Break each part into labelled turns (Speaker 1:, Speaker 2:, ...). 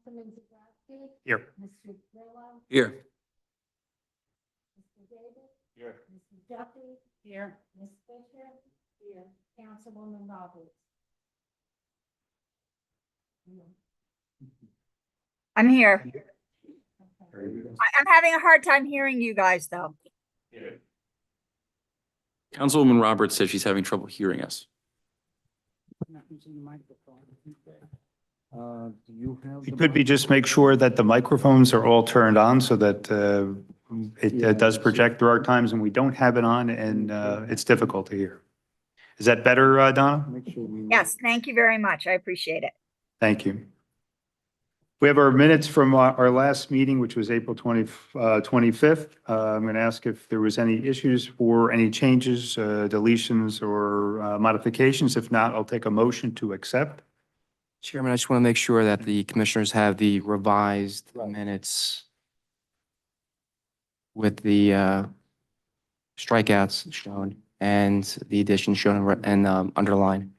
Speaker 1: Councilman Zabrowski.
Speaker 2: Here.
Speaker 1: Mr. Grillo.
Speaker 2: Here.
Speaker 1: Mr. Davis.
Speaker 2: Here.
Speaker 1: Mr. Duffy. Here. Ms. Fisher. Here. Councilwoman Roberts.
Speaker 3: I'm here.
Speaker 1: Okay.
Speaker 3: I'm having a hard time hearing you guys, though.
Speaker 2: Councilwoman Roberts says she's having trouble hearing us.
Speaker 4: It could be just make sure that the microphones are all turned on so that it does project. There are times when we don't have it on and it's difficult to hear. Is that better, Donna?
Speaker 3: Yes, thank you very much. I appreciate it.
Speaker 4: Thank you. We have our minutes from our last meeting, which was April 25th. I'm going to ask if there was any issues or any changes, deletions, or modifications. If not, I'll take a motion to accept.
Speaker 5: Chairman, I just want to make sure that the commissioners have the revised minutes with the strikeouts shown and the additions shown and underlined.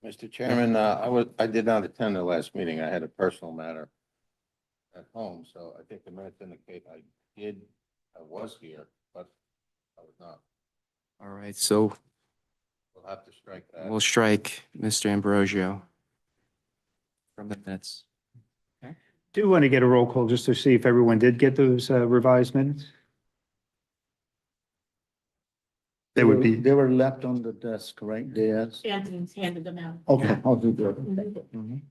Speaker 6: Mr. Chairman, I did not attend the last meeting. I had a personal matter at home, so I think the minutes indicate I was here, but I was not.
Speaker 5: All right, so
Speaker 6: We'll have to strike that.
Speaker 5: we'll strike Mr. Ambrosio from the minutes.
Speaker 4: Do want to get a roll call just to see if everyone did get those revised minutes? They would be.
Speaker 7: They were left on the desk, right? Yes.
Speaker 1: Anthony's handed them out.
Speaker 7: Okay, I'll do that.
Speaker 1: Mhm.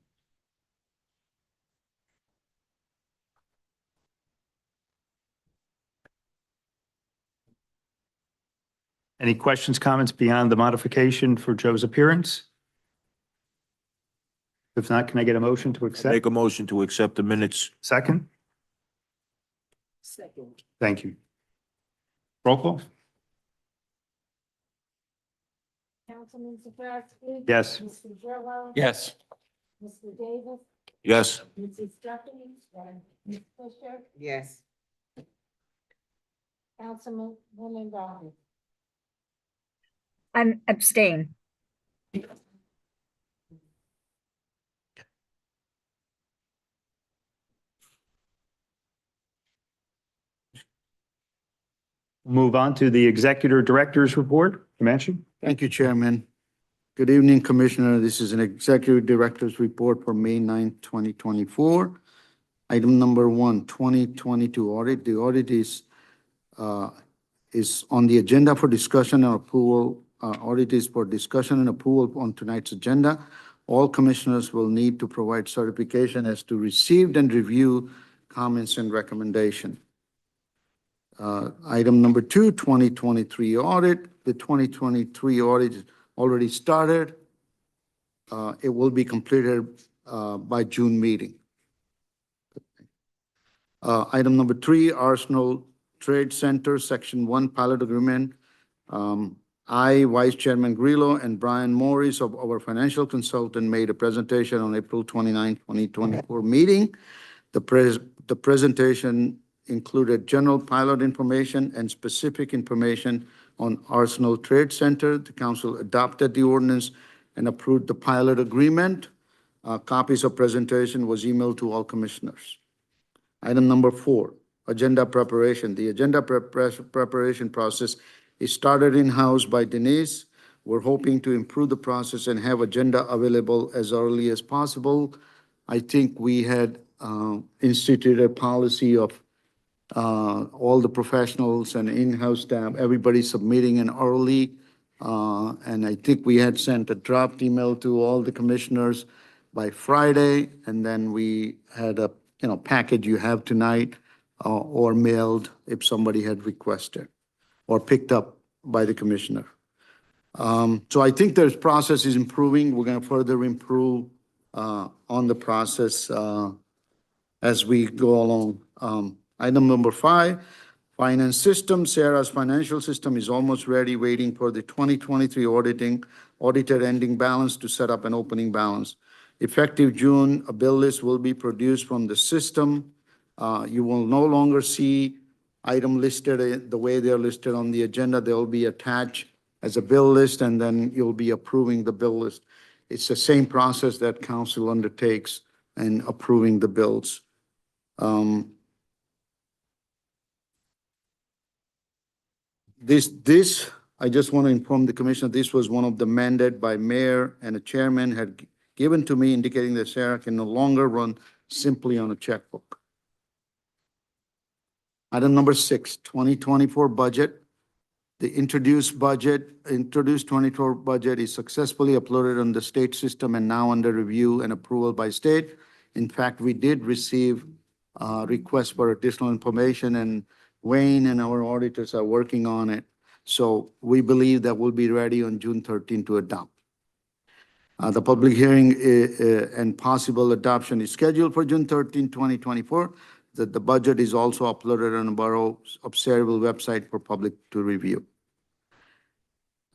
Speaker 4: Any questions, comments beyond the modification for Joe's appearance? If not, can I get a motion to accept?
Speaker 8: Make a motion to accept the minutes.
Speaker 4: Second?
Speaker 1: Second.
Speaker 4: Thank you. Roll call?
Speaker 1: Councilman Zabrowski.
Speaker 4: Yes.
Speaker 1: Mr. Grillo.
Speaker 2: Yes.
Speaker 1: Mr. Davis.
Speaker 8: Yes.
Speaker 1: Mrs. Duffy. Ms. Fisher.
Speaker 9: Yes.
Speaker 1: Councilwoman Roberts.
Speaker 3: I'm abstain.
Speaker 4: Move on to the Executive Director's Report. Comanche?
Speaker 7: Thank you, Chairman. Good evening, Commissioner. This is an Executive Director's Report for May 9th, 2024. Item number 1, 2022 audit. The audit is on the agenda for discussion and approval. Audit is for discussion and approval on tonight's agenda. All commissioners will need to provide certification as to received and review comments and recommendation. Item number 2, 2023 audit. The 2023 audit is already started. It will be completed by June meeting. Item number 3, Arsenal Trade Center, Section 1 Pilot Agreement. I, Vice Chairman Grillo, and Brian Morris of our financial consultant made a presentation on April 29, 2024 meeting. The presentation included general pilot information and specific information on Arsenal Trade Center. The council adopted the ordinance and approved the pilot agreement. Copies of presentation was emailed to all commissioners. Item number 4, agenda preparation. The agenda preparation process is started in-house by Denise. We're hoping to improve the process and have agenda available as early as possible. I think we had instituted a policy of all the professionals and in-house staff, everybody submitting in early. And I think we had sent a draft email to all the commissioners by Friday. And then we had a package you have tonight or mailed if somebody had requested or picked up by the commissioner. So I think this process is improving. We're going to further improve on the process as we go along. Item number 5, finance system. SERA's financial system is almost ready, waiting for the 2023 audited ending balance to set up an opening balance. Effective June, a bill list will be produced from the system. You will no longer see item listed the way they're listed on the agenda. They'll be attached as a bill list, and then you'll be approving the bill list. It's the same process that council undertakes and approving the bills. This, I just want to inform the commission, this was one of the mandate by mayor and a chairman had given to me indicating that SERA can no longer run simply on a checkbook. Item number 6, 2024 budget. The introduced 24 budget is successfully uploaded on the state system and now under review and approval by state. In fact, we did receive requests for additional information, and Wayne and our auditors are working on it. So we believe that we'll be ready on June 13 to adopt. The public hearing and possible adoption is scheduled for June 13, 2024. That the budget is also uploaded on the Borough of Sayreville website for public to review.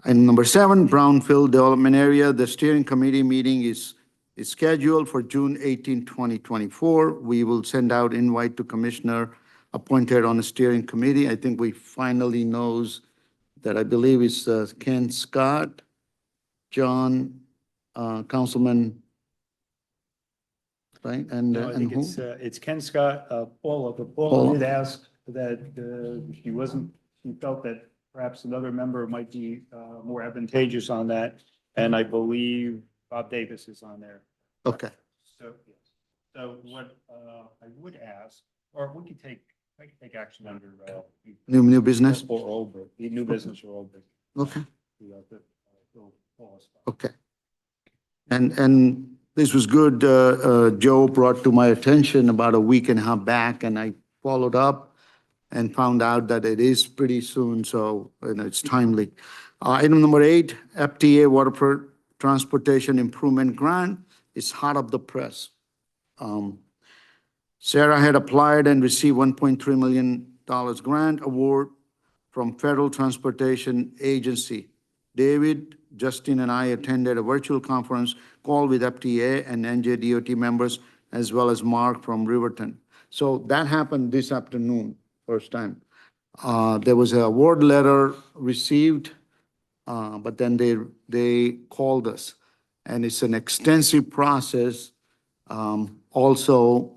Speaker 7: And number 7, Brownfield Development Area. The steering committee meeting is scheduled for June 18, 2024. We will send out invite to commissioner appointed on the steering committee. I think we finally knows that I believe it's Ken Scott, John, Councilman, right? And,
Speaker 4: No, I
Speaker 7: and
Speaker 4: think
Speaker 7: who?
Speaker 4: it's Ken Scott, Paula, but Paula
Speaker 7: Paula.
Speaker 4: did ask that she felt that perhaps another member might be more advantageous on that. And I believe Bob Davis is on there.
Speaker 7: Okay.
Speaker 4: So, yes. So what I would ask, or we could take action under
Speaker 7: New business?
Speaker 4: or old, new business or old business.
Speaker 7: Okay.
Speaker 4: Fill Paula's spot.
Speaker 7: Okay. And this was good. Joe brought to my attention about a week and a half back, and I followed up and found out that it is pretty soon, so it's timely. Item number 8, FTA Waterfront Transportation Improvement Grant is hot off the press. SERA had applied and received $1.3 million grant award from Federal Transportation Agency. David, Justin, and I attended a virtual conference call with FTA and NJDOT members, as well as Mark from Riverton. So that happened this afternoon, first time. There was an award letter received, but then they called us. And it's an extensive process. Also,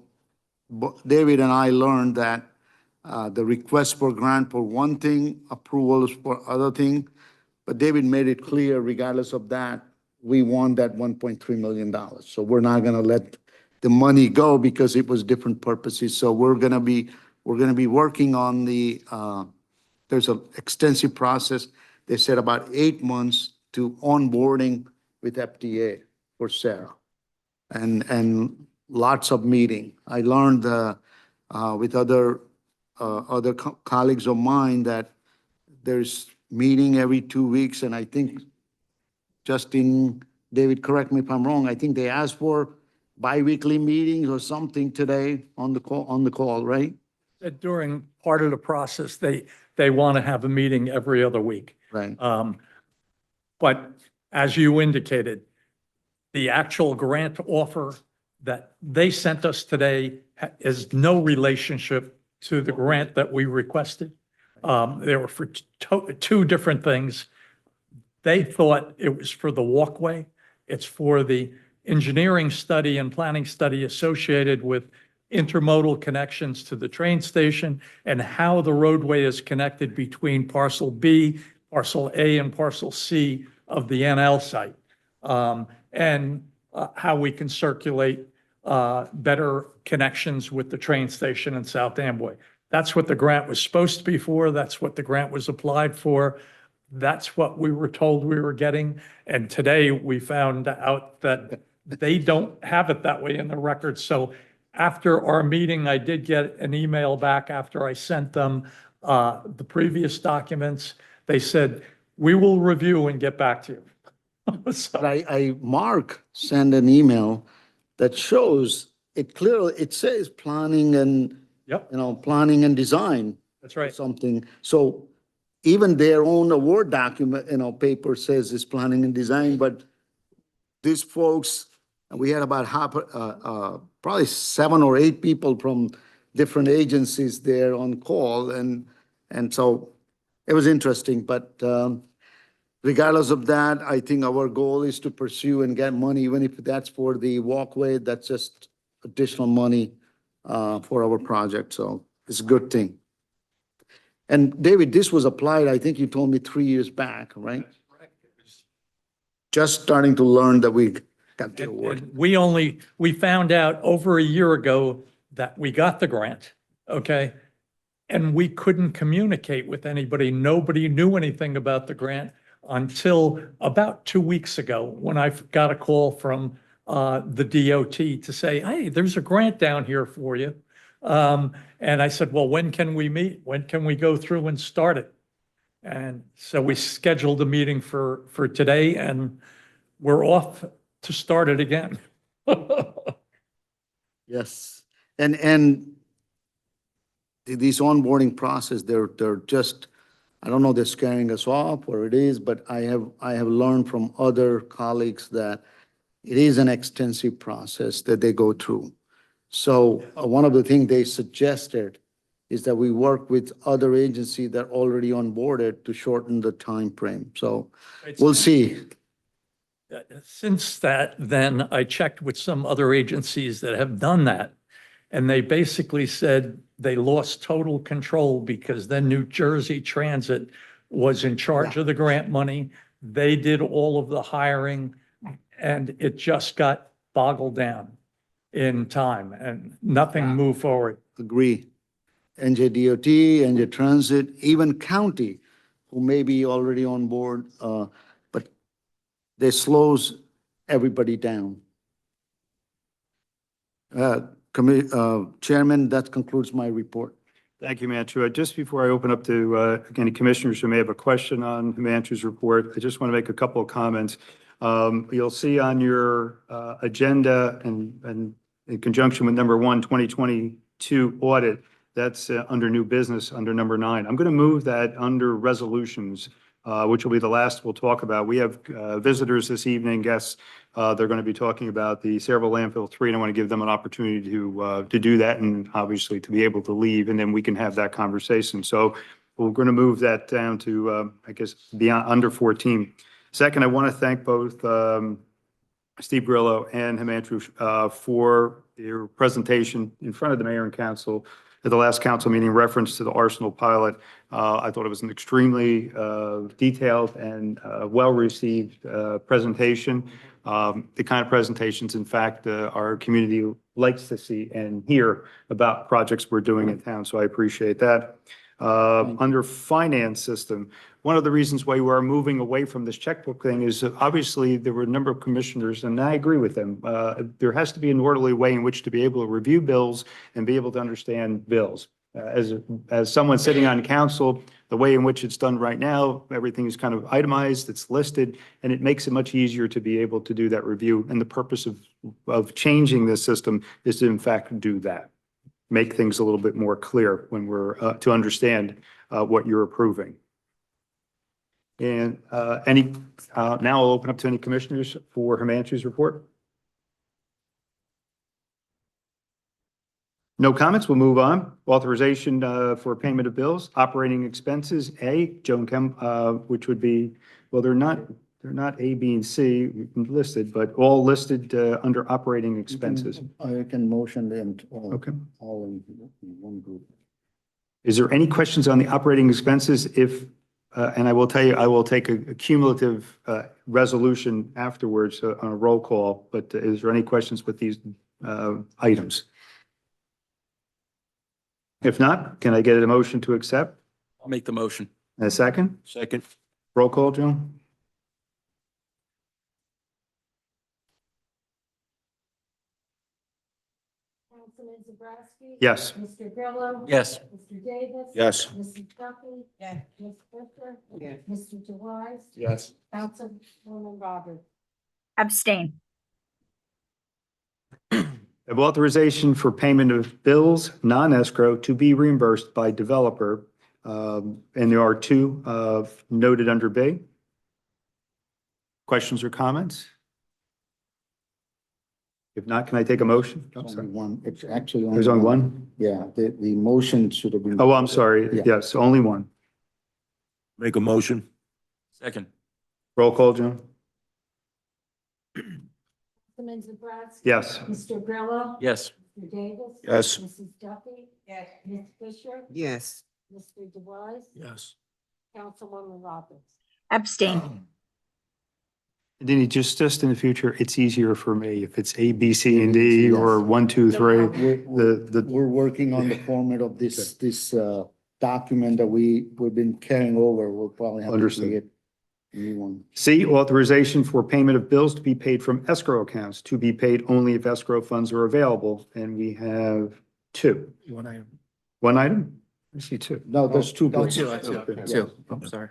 Speaker 7: David and I learned that the request for grant for one thing, approvals for other thing, but David made it clear, regardless of that, we want that $1.3 million. So we're not going to let the money go because it was different purposes. So we're going to be working on there's an extensive process. They said about 8 months to onboarding with FTA for SERA, and lots of meeting. I learned with other colleagues of mine that there's meeting every 2 weeks, and I think, Justin, David, correct me if I'm wrong, I think they asked for bi-weekly meetings or something today on the call, right?
Speaker 9: That during part of the process, they want to have a meeting every other week.
Speaker 7: Right.
Speaker 9: But as you indicated, the actual grant offer that they sent us today is no relationship to the grant that we requested. They were for two different things. They thought it was for the walkway. It's for the engineering study and planning study associated with intermodal connections to the train station and how the roadway is connected between parcel B, parcel A, and parcel C of the NL site. And how we can circulate better connections with the train station in South Amboy. That's what the grant was supposed to be for. That's what the grant was applied for. That's what we were told we were getting. And today we found out that they don't have it that way in the record. So after our meeting, I did get an email back after I sent them the previous documents. They said, we will review and get back to you. So,
Speaker 7: But Mark sent an email that shows it clearly, it says planning and,
Speaker 9: yep,
Speaker 7: planning and design.
Speaker 9: that's right.
Speaker 7: Something. So even their own award document, paper says it's planning and design, but these folks, we had about probably 7 or 8 people from different agencies there on call. And so it was interesting, but regardless of that, I think our goal is to pursue and get money, even if that's for the walkway. That's just additional money for our project, so it's a good thing. And David, this was applied, I think you told me 3 years back, right? Just starting to learn that we got the award.
Speaker 9: And we found out over a year ago that we got the grant, okay? And we couldn't communicate with anybody. Nobody knew anything about the grant until about 2 weeks ago, when I got a call from the DOT to say, hey, there's a grant down here for you. And I said, well, when can we meet? When can we go through and start it? And so we scheduled a meeting for today, and we're off to start it again.
Speaker 7: Yes, and these onboarding process, they're just, I don't know, they're scaring us off or it is, but I have learned from other colleagues that it is an extensive process that they go through. So one of the things they suggested is that we work with other agencies that are already onboarded to shorten the time frame. So we'll see.
Speaker 9: Since that, then I checked with some other agencies that have done that. And they basically said they lost total control because then New Jersey Transit was in charge of the grant money. They did all of the hiring, and it just got boggled down in time and nothing moved forward.
Speaker 7: Agree. NJDOT, NJ Transit, even county, who may be already on board, but they slows everybody down. Chairman, that concludes my report.
Speaker 4: Thank you, Himanshu. Just before I open up to any commissioners who may have a question on Himanshu's report, I just want to make a couple of comments. You'll see on your agenda and in conjunction with number 1, 2022 audit, that's under new business, under number 9. I'm going to move that under resolutions, which will be the last we'll talk about. We have visitors this evening, guests. They're going to be talking about the SERA landfill 3, and I want to give them an opportunity to do that and obviously to be able to leave, and then we can have that conversation. So we're going to move that down to, I guess, beyond under 14. Second, I want to thank both Steve Grillo and Himanshu for your presentation in front of the mayor and council at the last council meeting in reference to the Arsenal pilot. I thought it was an extremely detailed and well-received presentation. The kind of presentations, in fact, our community likes to see and hear about projects we're doing in town, so I appreciate that. Under finance system, one of the reasons why we are moving away from this checkbook thing is obviously there were a number of commissioners, and I agree with them. There has to be an orderly way in which to be able to review bills and be able to understand bills. As someone sitting on council, the way in which it's done right now, everything is kind of itemized, it's listed, and it makes it much easier to be able to do that review. And the purpose of changing this system is to in fact do that. Make things a little bit more clear when we're to understand what you're approving. And now I'll open up to any commissioners for Himanshu's report. No comments, we'll move on. Authorization for payment of bills, operating expenses, A, Joan Kem, which would be, well, they're not A, B, and C listed, but all listed under operating expenses.
Speaker 7: I can motion them
Speaker 4: Okay.
Speaker 7: all in one group.
Speaker 4: Is there any questions on the operating expenses? If, and I will tell you, I will take a cumulative resolution afterwards on a roll call, but is there any questions with these items? If not, can I get a motion to accept?
Speaker 2: I'll make the motion.
Speaker 4: A second?
Speaker 8: Second.
Speaker 4: Roll call, Joan?
Speaker 1: Councilman Zabrowski.
Speaker 4: Yes.
Speaker 1: Mr. Grillo.
Speaker 2: Yes.
Speaker 1: Mr. Davis.
Speaker 8: Yes.
Speaker 1: Mrs. Duffy. Yes. Ms. Fisher. Yes. Mr. Deweese.
Speaker 4: Yes.
Speaker 1: Councilwoman Roberts.
Speaker 3: Abstain.
Speaker 4: Of authorization for payment of bills, non-escrow, to be reimbursed by developer. And there are two noted under B. Questions or comments? If not, can I take a motion? I'm
Speaker 7: Only
Speaker 4: sorry.
Speaker 7: one, it's actually.
Speaker 4: There's only one?
Speaker 7: Yeah, the motion should have been.
Speaker 4: Oh, I'm sorry.
Speaker 7: Yeah.
Speaker 4: Yes, only one.
Speaker 8: Make a motion.
Speaker 2: Second.
Speaker 4: Roll call, Joan?
Speaker 1: Councilman Zabrowski.
Speaker 4: Yes.
Speaker 1: Mr. Grillo.
Speaker 2: Yes.
Speaker 1: Mr. Davis.
Speaker 8: Yes.
Speaker 1: Mrs. Duffy. Yes. Ms. Fisher.
Speaker 7: Yes.
Speaker 1: Mr. DeWise.
Speaker 8: Yes.
Speaker 1: Councilwoman Roberts.
Speaker 3: Abstain.
Speaker 4: Denny, just in the future, it's easier for me if it's A, B, C, and D, or
Speaker 7: Yes.
Speaker 4: 1, 2, 3.
Speaker 7: We're working on the format of this document that we've been carrying over. We'll probably have to
Speaker 4: Understood.
Speaker 7: create a new one.
Speaker 4: C, authorization for payment of bills to be paid from escrow accounts, to be paid only if escrow funds are available. And we have 2.
Speaker 8: One item.
Speaker 4: One item? I see 2.
Speaker 7: No, there's two.
Speaker 4: Oh,
Speaker 7: bills.
Speaker 5: Two. I'm sorry.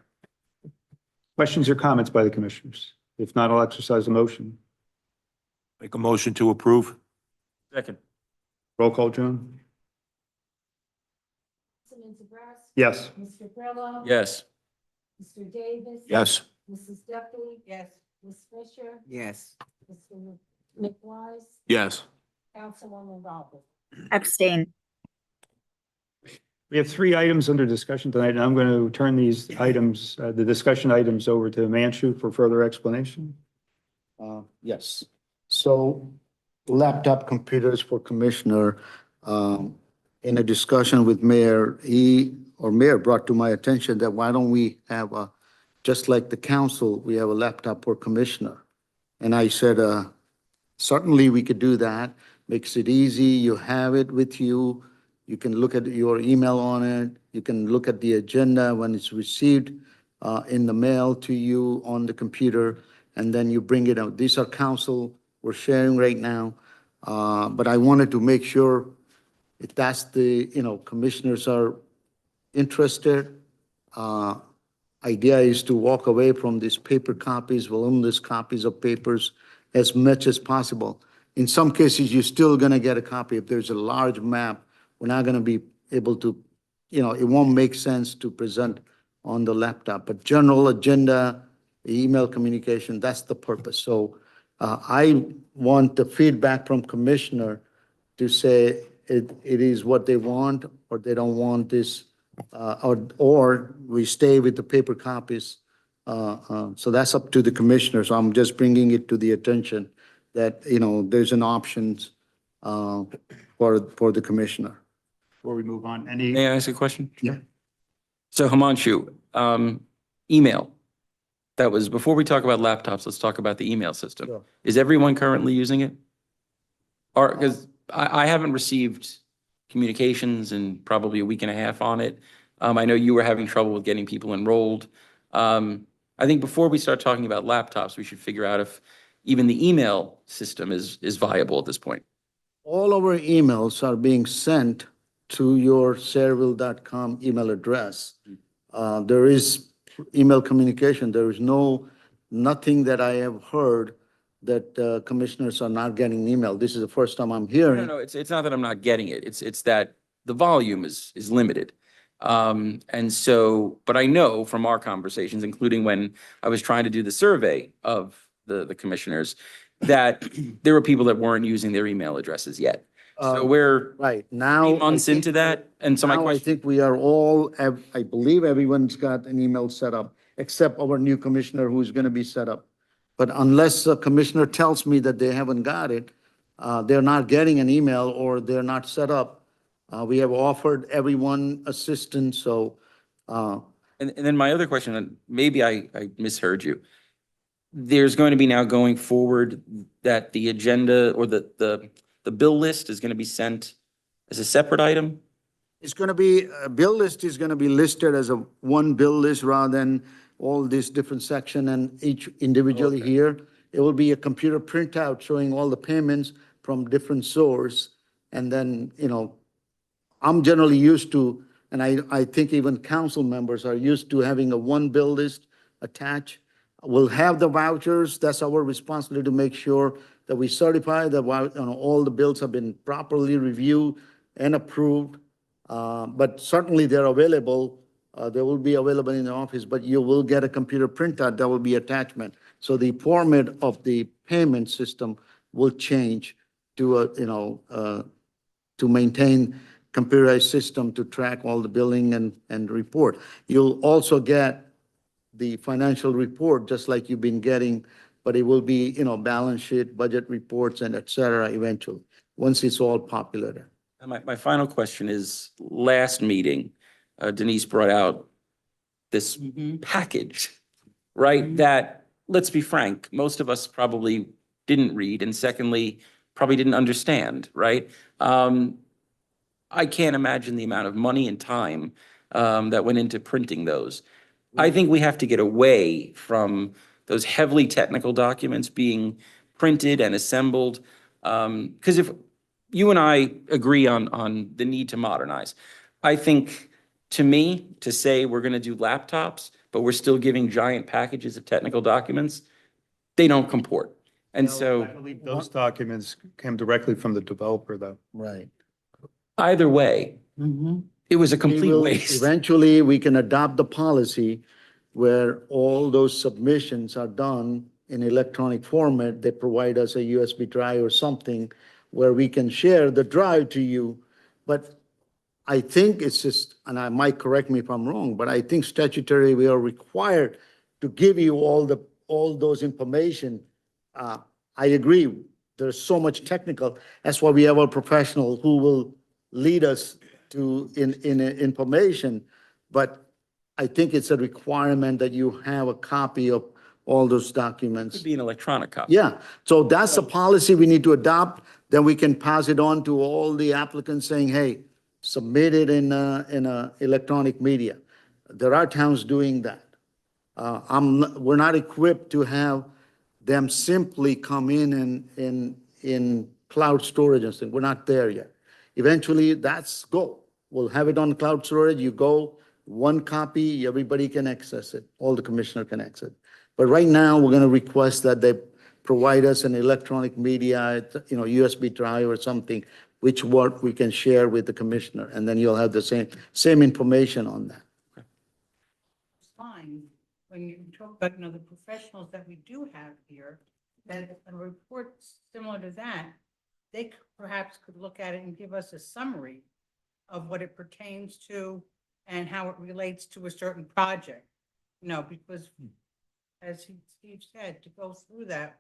Speaker 4: Questions or comments by the commissioners? If not, I'll exercise a motion.
Speaker 8: Make a motion to approve.
Speaker 2: Second.
Speaker 4: Roll call, Joan?
Speaker 1: Councilman Zabrowski.
Speaker 4: Yes.
Speaker 1: Mr. Grillo.
Speaker 2: Yes.
Speaker 1: Mr. Davis.
Speaker 8: Yes.
Speaker 1: Mrs. Duffy. Yes. Ms. Fisher.
Speaker 7: Yes.
Speaker 1: Mr. McWise.
Speaker 8: Yes.
Speaker 1: Councilwoman Roberts.
Speaker 3: Abstain.
Speaker 4: We have 3 items under discussion tonight, and I'm going to turn these items, the discussion items, over to Manchu for further explanation.
Speaker 7: Yes. So laptop computers for commissioner, in a discussion with mayor, mayor brought to my attention that why don't we have just like the council, we have a laptop for commissioner. And I said, certainly we could do that. Makes it easy. You have it with you. You can look at your email on it. You can look at the agenda when it's received in the mail to you on the computer, and then you bring it out. These are council we're sharing right now. But I wanted to make sure if that's the, commissioners are interested. Idea is to walk away from these paper copies, voluminous copies of papers as much as possible. In some cases, you're still going to get a copy. If there's a large map, we're not going to be able to, it won't make sense to present on the laptop. But general agenda, email communication, that's the purpose. So I want the feedback from commissioner to say it is what they want, or they don't want this, or we stay with the paper copies. So that's up to the commissioner. So I'm just bringing it to the attention that, there's an options for the commissioner.
Speaker 4: Before we move on,
Speaker 2: May I ask a question?
Speaker 4: Yeah.
Speaker 2: So Himanshu, email. That was, before we talk about laptops, let's talk about the email system.
Speaker 7: Sure.
Speaker 2: Is everyone currently using it? Or, because I haven't received communications in probably a week and a half on it. I know you were having trouble with getting people enrolled. I think before we start talking about laptops, we should figure out if even the email system is viable at this point.
Speaker 7: All our emails are being sent to your serville.com email address. There is email communication. There is nothing that I have heard that commissioners are not getting email. This is the first time I'm
Speaker 2: No,
Speaker 7: hearing.
Speaker 2: no, it's not that I'm not getting it. It's that the volume is limited. And so, but I know from our conversations, including when I was trying to do the survey of the commissioners, that there were people that weren't using their email addresses yet. So we're
Speaker 7: Right, now.
Speaker 2: 3 months
Speaker 7: I think-
Speaker 2: into that. And so my
Speaker 7: Now I
Speaker 2: question,
Speaker 7: think we are all, I believe everyone's got an email set up, except our new commissioner who's going to be set up. But unless a commissioner tells me that they haven't got it, they're not getting an email or they're not set up. We have offered everyone assistance, so,
Speaker 2: and then my other question, and maybe I misheard you. There's going to be now going forward that the agenda or the bill list is going to be sent as a separate item?
Speaker 7: it's going to be, a bill list is going to be listed as a one bill list rather than all these different section and each individually
Speaker 2: Okay.
Speaker 7: here. It will be a computer printout showing all the payments from different source. And then, I'm generally used to, and I think even council members are used to having a one bill list attached. We'll have the vouchers. That's our responsibility to make sure that we certify that all the bills have been properly reviewed and approved. But certainly they're available. They will be available in the office, but you will get a computer printout that will be attachment. So the format of the payment system will change to to maintain computerized system to track all the billing and report. You'll also get the financial report, just like you've been getting but it will be, balance sheet, budget reports, and et cetera eventually, once it's all populated.
Speaker 2: And my final question is, last meeting, Denise brought out this package, right? That, let's be frank, most of us probably didn't read, and secondly, probably didn't understand, right? I can't imagine the amount of money and time that went into printing those. I think we have to get away from those heavily technical documents being printed and assembled. Because if you and I agree on the need to modernize, I think, to me, to say we're going to do laptops, but we're still giving giant packages of technical documents, they don't comport. And so
Speaker 4: I believe those documents came directly from the developer, though.
Speaker 7: Right.
Speaker 2: either way, it was a
Speaker 7: We
Speaker 2: complete
Speaker 7: will-
Speaker 2: waste.
Speaker 7: Eventually, we can adopt the policy where all those submissions are done in electronic format. They provide us a USB drive or something where we can share the drive to you. But I think it's just, and I might correct me if I'm wrong, but I think statutory, we are required to give you all those information. I agree, there's so much technical. That's why we have a professional who will lead us in information. But I think it's a requirement that you have a copy of all those documents.
Speaker 2: Could be an electronic copy.
Speaker 7: Yeah, so that's a policy we need to adopt, then we can pass it on to all the applicants saying, hey, submit it in a electronic media. There are towns doing that. We're not equipped to have them simply come in cloud storage and stuff. We're not there yet. Eventually, that's goal. We'll have it on cloud storage, you go, one copy, everybody can access it, all the commissioner can access it. But right now, we're gonna request that they provide us an electronic media, USB drive or something, which what we can share with the commissioner, and then you'll have the same information on that.
Speaker 1: It's fine, when you talk about, the professionals that we do have here, that a report similar to that, they perhaps could look at it and give us a summary of what it pertains to and how it relates to a certain project. Because as Steve said, to go through that,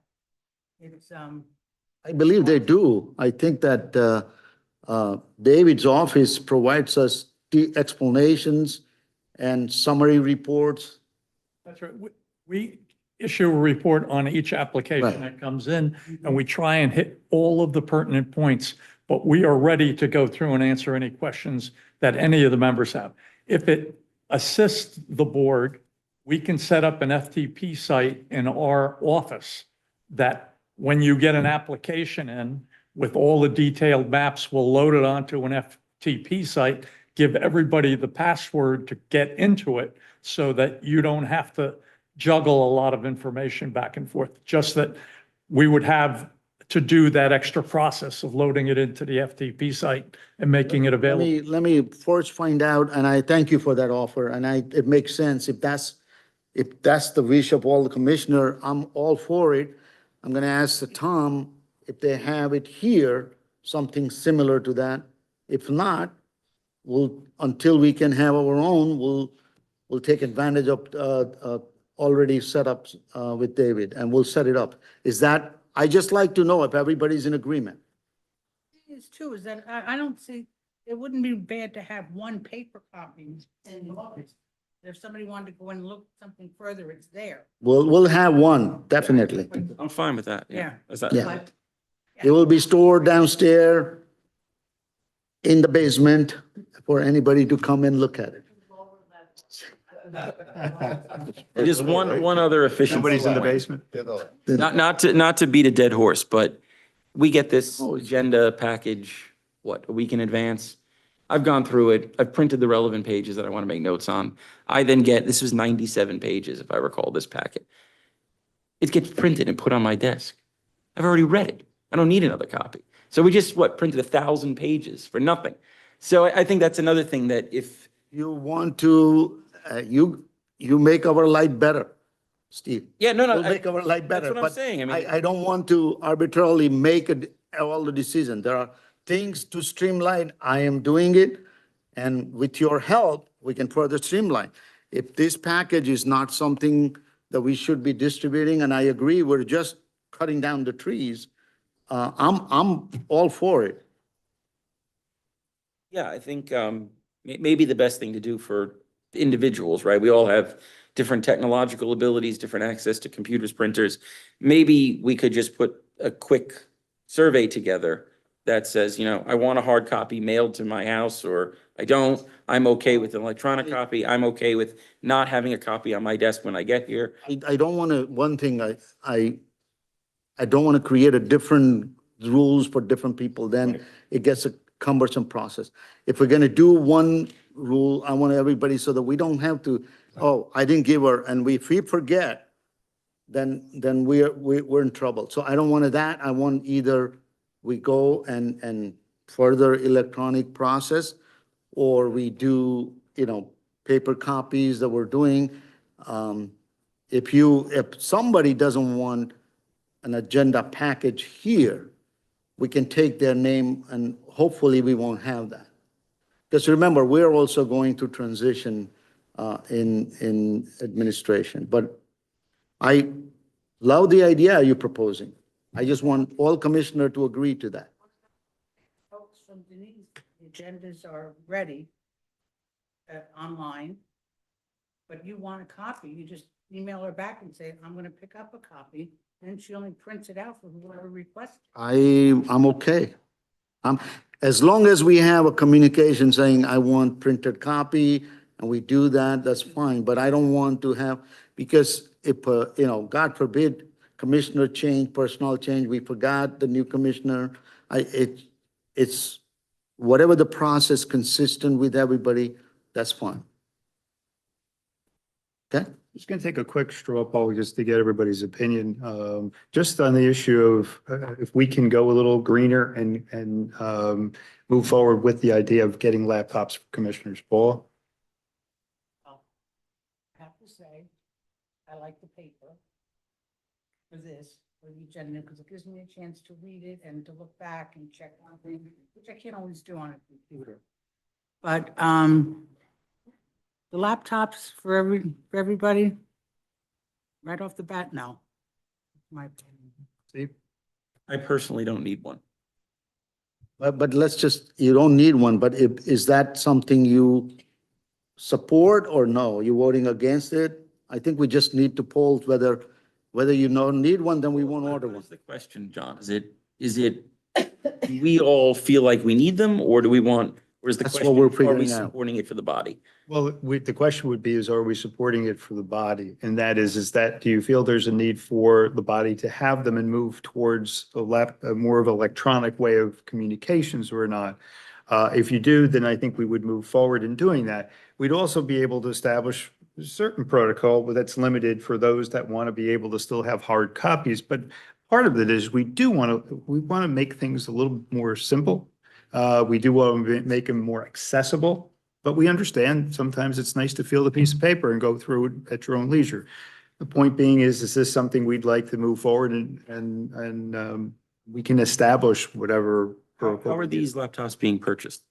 Speaker 1: it's,
Speaker 7: I believe they do. I think that David's office provides us the explanations and summary reports.
Speaker 9: That's right. We issue a report on each application
Speaker 7: Right.
Speaker 9: that comes in, and we try and hit all of the pertinent points, but we are ready to go through and answer any questions that any of the members have. If it assists the board, we can set up an FTP site in our office that when you get an application in with all the detailed maps, we'll load it onto an FTP site, give everybody the password to get into it so that you don't have to juggle a lot of information back and forth. Just that we would have to do that extra process of loading it into the FTP site and making it available.
Speaker 7: Let me first find out, and I thank you for that offer, and it makes sense. If that's the wish of all the commissioner, I'm all for it. I'm gonna ask Tom if they have it here, something similar to that. If not, until we can have our own, we'll take advantage of already set up with David, and we'll set it up. I just like to know if everybody's in agreement.
Speaker 1: is too, is that I don't see, it wouldn't be bad to have one paper copy in the office. If somebody wanted to go and look something further, it's there.
Speaker 7: We'll have one, definitely.
Speaker 2: I'm fine with that.
Speaker 1: Yeah.
Speaker 2: Is that?
Speaker 7: Yeah.
Speaker 1: But
Speaker 7: It will be stored downstairs in the basement for anybody to come and look at it.
Speaker 2: Just one other efficient.
Speaker 4: Nobody's in the basement?
Speaker 2: Not to beat a dead horse, but we get this
Speaker 7: Oh,
Speaker 2: agenda package, a week in advance? I've gone through it. I've printed the relevant pages that I want to make notes on. I then this was 97 pages, if I recall this packet. It gets printed and put on my desk. I've already read it. I don't need another copy. So we just, printed 1,000 pages for nothing. So I think that's another thing that if,
Speaker 7: You want to, you make our life better, Steve.
Speaker 2: yeah, no,
Speaker 7: We'll make our life better.
Speaker 2: that's what I'm
Speaker 7: but
Speaker 2: saying. I mean,
Speaker 7: I don't want to arbitrarily make all the decisions. There are things to streamline. I am doing it. And with your help, we can further streamline. If this package is not something that we should be distributing, and I agree, we're just cutting down the trees. I'm all for it.
Speaker 2: Yeah, I think maybe the best thing to do for individuals, right? We all have different technological abilities, different access to computers, printers. Maybe we could just put a quick survey together that says, you know, I want a hard copy mailed to my house, or I don't. I'm okay with an electronic copy. I'm okay with not having a copy on my desk when I get here.
Speaker 7: I don't want to, one thing, I don't want to create a different rules for different people, then it gets a cumbersome process. If we're going to do one rule, I want everybody so that we don't have to, oh, I didn't give her, and if we forget, then we're in trouble. So I don't want that. I want either we go and further electronic process, or we do, you know, paper copies that we're doing. If somebody doesn't want an agenda package here, we can take their name, and hopefully we won't have that. Because remember, we're also going to transition in administration. But I love the idea you're proposing. I just want all commissioner to agree to that.
Speaker 1: Folks from Denise, the agendas are ready online, but you want a copy, you just email her back and say, I'm going to pick up a copy, and she only prints it out for whoever requests.
Speaker 7: I'm okay. As long as we have a communication saying, I want printed copy, and we do that, that's fine. But I don't want to have, because if, you know, God forbid, commissioner change, personnel change, we forgot the new commissioner. It's whatever the process consistent with everybody, that's fine. Okay?
Speaker 4: Just going to take a quick straw poll just to get everybody's opinion. Just on the issue of if we can go a little greener and move forward with the idea of getting laptops for commissioners. Paul?
Speaker 1: I have to say, I like the paper for this, for the agenda, because it gives me a chance to read it and to look back and check on things, which I can't always do on a computer. But the laptops for everybody, right off the bat, no. My opinion.
Speaker 4: Steve?
Speaker 2: I personally don't need one.
Speaker 7: But let's just, you don't need one, but is that something you support or no? You voting against it? I think we just need to poll whether you don't need one, then we won't order
Speaker 2: What
Speaker 7: one.
Speaker 2: is the question, John? Is it, do we all feel like we need them, or do we want, or is the
Speaker 7: That's what
Speaker 2: question,
Speaker 7: we're
Speaker 2: are we
Speaker 7: figuring out.
Speaker 2: supporting it for the body?
Speaker 4: Well, the question would be, are we supporting it for the body? And that is that, do you feel there's a need for the body to have them and move towards a more of electronic way of communications or not? If you do, then I think we would move forward in doing that. We'd also be able to establish a certain protocol that's limited for those that want to be able to still have hard copies. But part of it is we want to make things a little more simple. We do want to make them more accessible. But we understand sometimes it's nice to feel the piece of paper and go through it at your own leisure. The point being is this something we'd like to move forward and we can establish whatever.
Speaker 2: How are these laptops being purchased?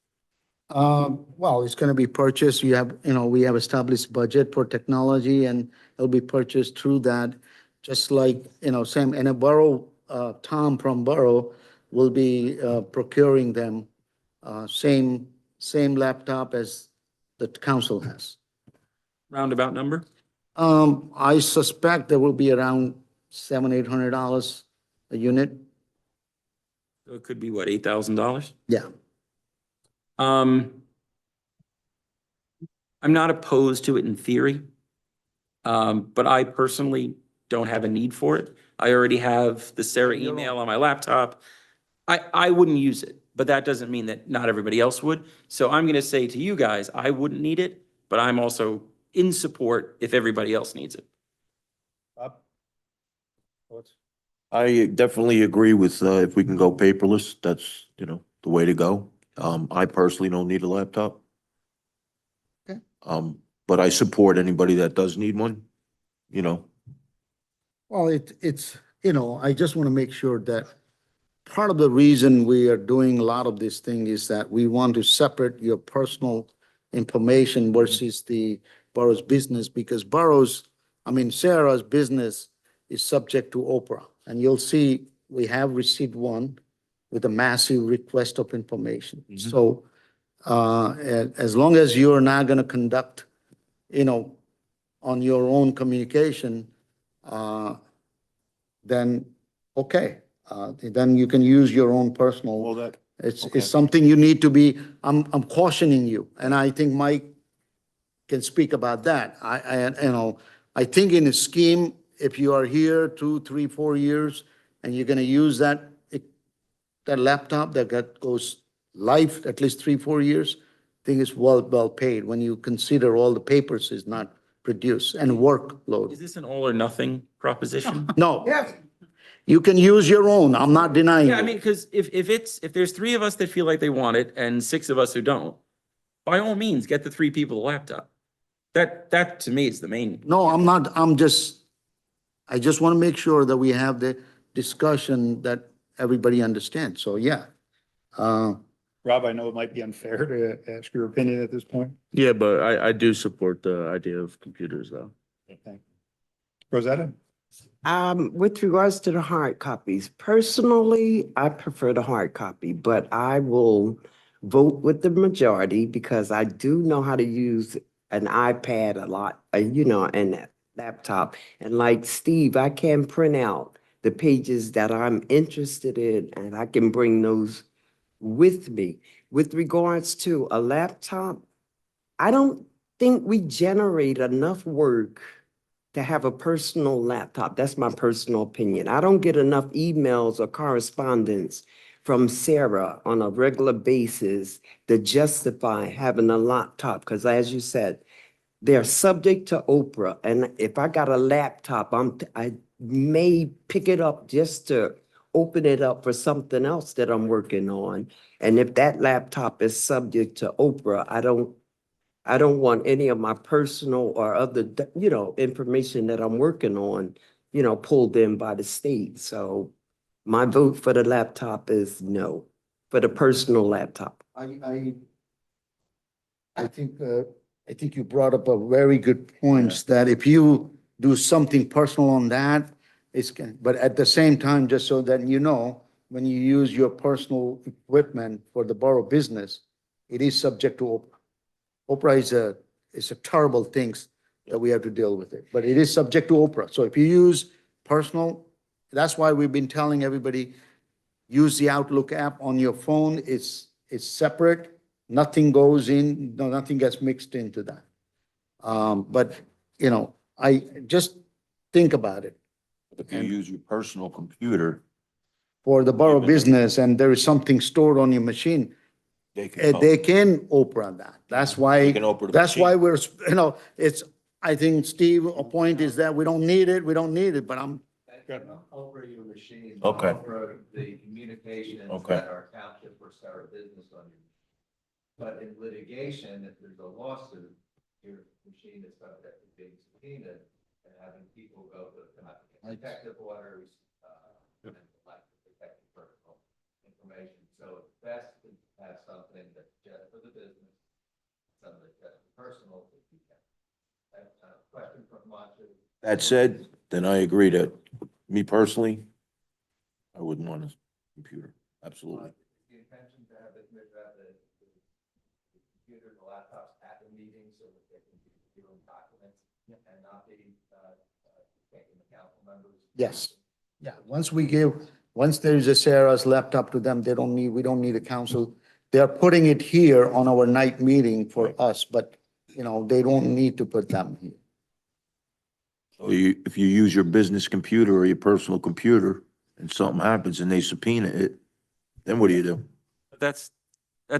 Speaker 7: Well, it's going to be purchased. We have established budget for technology, and it'll be purchased through that. Just like, same, and a borough, Tom from Borough will be procuring them, same laptop as the council has.
Speaker 2: Roundabout number?
Speaker 7: I suspect there will be around $700-800 a unit.
Speaker 2: So it could be what, $8,000?
Speaker 7: Yeah.
Speaker 2: I'm not opposed to it in theory. But I personally don't have a need for it. I already have the SERA email on my laptop. I wouldn't use it, but that doesn't mean that not everybody else would. So I'm going to say to you guys, I wouldn't need it, but I'm also in support if everybody else needs it.
Speaker 4: Bob? Thoughts?
Speaker 8: I definitely agree with, if we can go paperless, that's, the way to go. I personally don't need a laptop.
Speaker 7: Okay.
Speaker 8: But I support anybody that does need one,
Speaker 7: Well, it's, I just want to make sure that part of the reason we are doing a lot of this thing is that we want to separate your personal information versus the borough's business, because boroughs I mean, Sarah's business is subject to Oprah, and you'll see we have received one with a massive request of information. So, as long as you're not gonna conduct, on your own communication, then, okay, then you can use your own personal.
Speaker 8: Well, that,
Speaker 7: It's,
Speaker 8: okay.
Speaker 7: it's something you need to be, I'm cautioning you, and I think Mike can speak about that. I think in a scheme, if you are here 2, 3, 4 years, and you're gonna use that laptop that goes live at least 3, 4 years, I think it's well paid when you consider all the papers is not produced and workload.
Speaker 2: Is this an all or nothing proposition?
Speaker 7: No. You can use your own, I'm not denying
Speaker 2: Yeah, I
Speaker 7: you.
Speaker 2: mean, because if there's 3 of us that feel like they want it and 6 of us who don't, by all means, get the 3 people the laptop. That to me is the main.
Speaker 7: No, I just want to make sure that we have the discussion that everybody understands, so yeah.
Speaker 4: Rob, I know it might be unfair to ask your opinion at this point.
Speaker 8: Yeah, but I do support the idea of computers though.
Speaker 4: Thank you. Rosetta?
Speaker 10: With regards to the hard copies, personally, I prefer the hard copy, but I will vote with the majority because I do know how to use an iPad a lot, and that laptop. And like Steve, I can print out the pages that I'm interested in, and I can bring those with me. With regards to a laptop, I don't think we generate enough work to have a personal laptop. That's my personal opinion. I don't get enough emails or correspondence from SERA on a regular basis to justify having a laptop, because as you said, they're subject to Oprah. And if I got a laptop, I may pick it up just to open it up for something else that I'm working on. And if that laptop is subject to Oprah, I don't want any of my personal or other, information that I'm working on, pulled in by the state. So my vote for the laptop is no, for the personal laptop.
Speaker 7: I think you brought up a very good point, that if you do something personal on that, but at the same time, just so that you know, when you use your personal equipment for the borough business, it is subject to Oprah. Oprah is a terrible thing that we have to deal with it, but it is subject to Oprah. So if you use personal, that's why we've been telling everybody, use the Outlook app on your phone. It's separate. Nothing goes in, nothing gets mixed into that. But, I just think about it.
Speaker 8: If you use your personal computer,
Speaker 7: For the borough business, and there is something stored on your machine,
Speaker 8: they can.
Speaker 7: they can Oprah that. That's why,
Speaker 8: They can Oprah the
Speaker 7: that's why
Speaker 8: machine.
Speaker 7: we're, I think Steve, a point is that we don't need it, but I'm,
Speaker 11: Over your machine.
Speaker 8: Okay.
Speaker 11: Over the communications
Speaker 8: Okay.
Speaker 11: that our township or SERA business on your. But in litigation, if there's a lawsuit, your machine is subject to being subpoenaed and having people go to protective orders, and like to protect your personal information. So it's best to have something that's just for the business, something that's just personal, if you can. Question from Monty.
Speaker 8: That said, then I agree that, me personally, I wouldn't want a computer, absolutely.
Speaker 11: The intention to have the computer, the laptops at the meeting so that they can be viewing documents and not be taking the council members.
Speaker 7: yes. Yeah, once there is a Sarah's laptop to them, we don't need a council. They're putting it here on our night meeting for us, but, they don't need to put them here.
Speaker 8: So if you use your business computer or your personal computer and something happens and they subpoena it, then what do you do?
Speaker 2: That's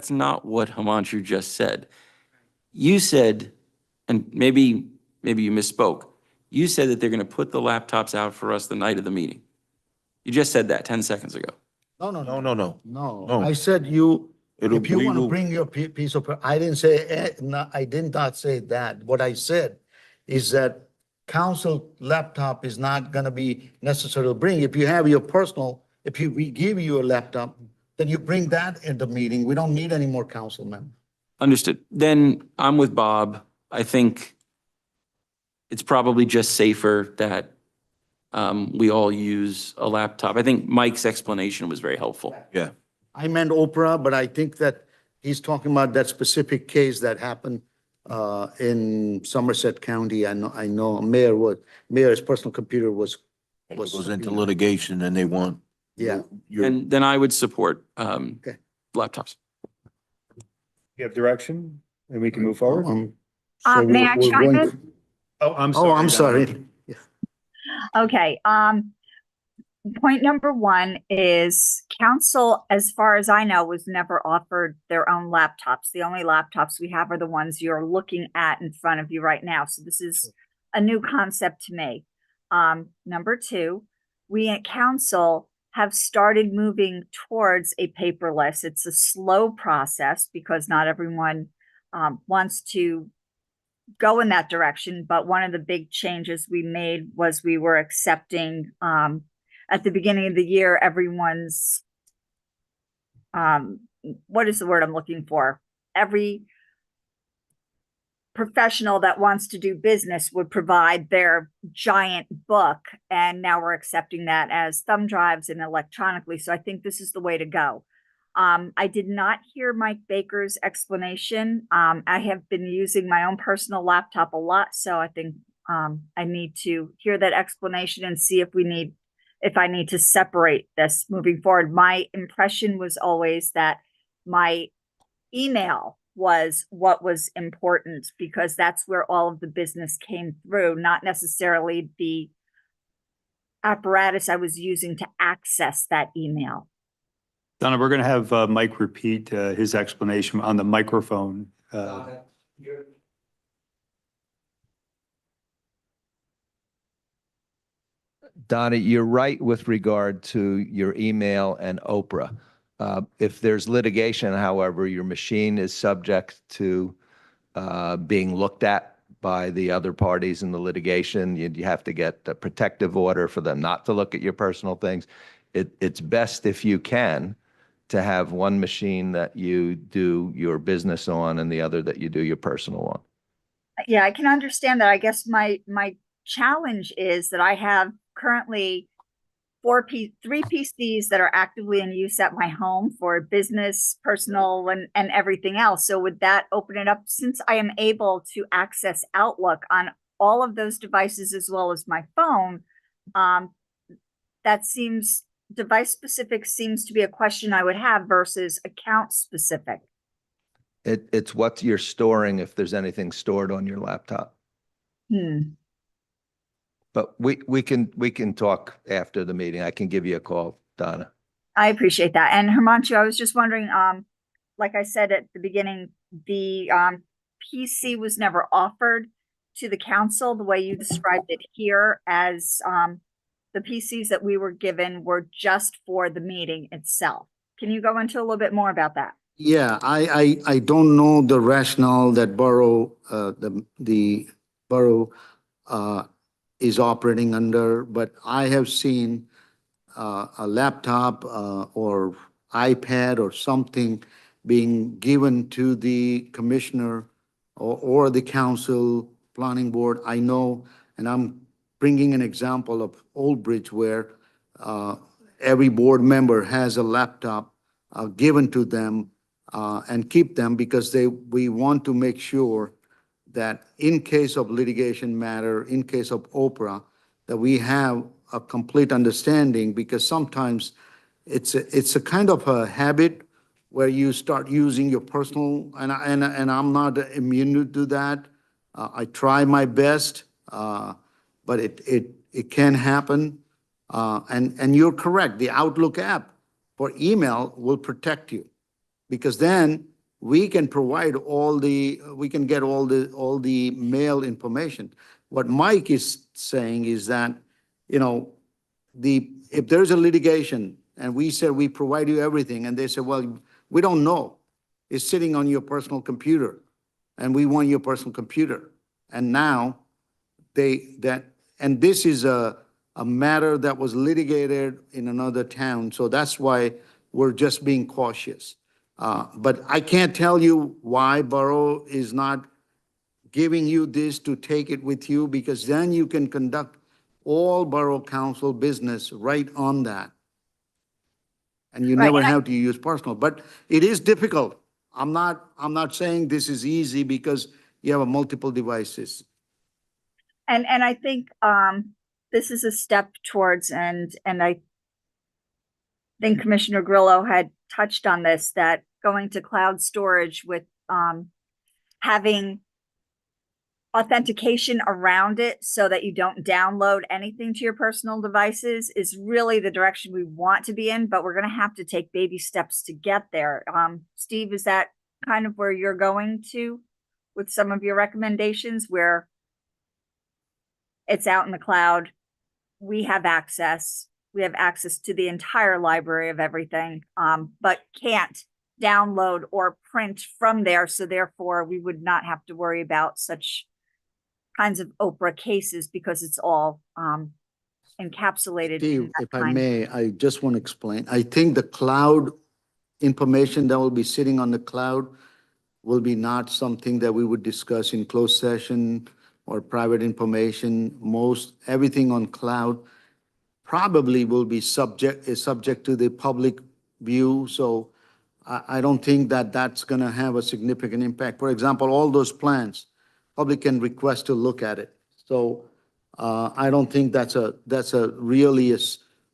Speaker 2: not what Himanshu just said. You said, and maybe you misspoke. You said that they're going to put the laptops out for us the night of the meeting. You just said that 10 seconds ago.
Speaker 7: No.
Speaker 8: No.
Speaker 7: I said if you
Speaker 8: we
Speaker 7: want to
Speaker 8: will-
Speaker 7: bring your piece of, I didn't say, no, I did not say that. What I said is that council laptop is not going to be necessary to bring. If you have your personal, we give you a laptop, then you bring that in the meeting. We don't need any more council members.
Speaker 2: Understood. Then I'm with Bob. I think it's probably just safer that we all use a laptop. I think Mike's explanation was very helpful.
Speaker 8: Yeah.
Speaker 7: I meant Oprah, but I think that he's talking about that specific case that happened in Somerset County. I know mayor's personal computer was.
Speaker 8: It goes into litigation and they want.
Speaker 7: Yeah.
Speaker 2: And then I would support
Speaker 7: Okay.
Speaker 2: laptops.
Speaker 4: You have direction and we can move forward?
Speaker 7: So
Speaker 3: May I
Speaker 7: we're
Speaker 3: chime
Speaker 7: going
Speaker 3: in?
Speaker 7: to-
Speaker 4: Oh, I'm sorry.
Speaker 7: Oh, I'm
Speaker 4: Donna.
Speaker 7: sorry.
Speaker 3: Okay, point number one is council, as far as I know, was never offered their own laptops. The only laptops we have are the ones you're looking at in front of you right now. So this is a new concept to me. Number two, we at council have started moving towards a paperless. It's a slow process because not everyone wants to go in that direction. But one of the big changes we made was we were accepting at the beginning of the year, everyone's what is the word I'm looking for? Every professional that wants to do business would provide their giant book. And now we're accepting that as thumb drives and electronically. So I think this is the way to go. I did not hear Mike Baker's explanation. I have been using my own personal laptop a lot, so I think I need to hear that explanation and see if I need to separate this moving forward. My impression was always that my email was what was important because that's where all of the business came through, not necessarily the apparatus I was using to access that email.
Speaker 4: Donna, we're going to have Mike repeat his explanation on the microphone.
Speaker 11: Donna, you're right with regard to your email and Oprah. If there's litigation, however, your machine is subject to being looked at by the other parties in the litigation. You have to get a protective order for them not to look at your personal things. It's best if you can to have one machine that you do your business on and the other that you do your personal on.
Speaker 3: Yeah, I can understand that. I guess my challenge is that I have currently three PCs that are actively in use at my home for business, personal, and everything else. So would that open it up, since I am able to access Outlook on all of those devices as well as my phone? That seems device specific seems to be a question I would have versus account specific.
Speaker 11: It's what you're storing if there's anything stored on your laptop. But we can talk after the meeting. I can give you a call, Donna.
Speaker 3: I appreciate that. And Himanshu, I was just wondering, like I said at the beginning, the PC was never offered to the council the way you described it here, as the PCs that we were given were just for the meeting itself. Can you go into a little bit more about that?
Speaker 7: Yeah, I don't know the rationale that borough, the borough is operating under, but I have seen a laptop or iPad or something being given to the commissioner or the council planning board. I know, and I'm bringing an example of Old Bridge where every board member has a laptop given to them and keep them because we want to make sure that in case of litigation matter, in case of Oprah, that we have a complete understanding, because sometimes it's a kind of a habit where you start using your personal, and I'm not immune to that. I try my best, but it can happen. And you're correct, the Outlook app for email will protect you, because then we can provide we can get all the mail information. What Mike is saying is that, if there's a litigation and we said we provide you everything, and they say, well, we don't know, it's sitting on your personal computer and we want your personal computer. And now and this is a matter that was litigated in another town. So that's why we're just being cautious. But I can't tell you why borough is not giving you this to take it with you, because then you can conduct all borough council business right on that. And you
Speaker 3: Right,
Speaker 7: never
Speaker 3: and I-
Speaker 7: have to use personal, but it is difficult. I'm not saying this is easy because you have multiple devices.
Speaker 3: And I think this is a step towards, and I think Commissioner Grillo had touched on this, that going to cloud storage with having authentication around it so that you don't download anything to your personal devices is really the direction we want to be in, but we're going to have to take baby steps to get there. Steve, is that kind of where you're going to with some of your recommendations, where it's out in the cloud? We have access to the entire library of everything, but can't download or print from there. So therefore we would not have to worry about such kinds of Oprah cases because it's all encapsulated.
Speaker 7: Steve,
Speaker 3: in that
Speaker 7: if I
Speaker 3: kind.
Speaker 7: may, I just want to explain. I think the cloud information that will be sitting on the cloud will be not something that we would discuss in closed session or private information. Everything on cloud probably will be subject to the public view. So I don't think that that's going to have a significant impact. For example, all those plans, public can request to look at it. So I don't think that's a really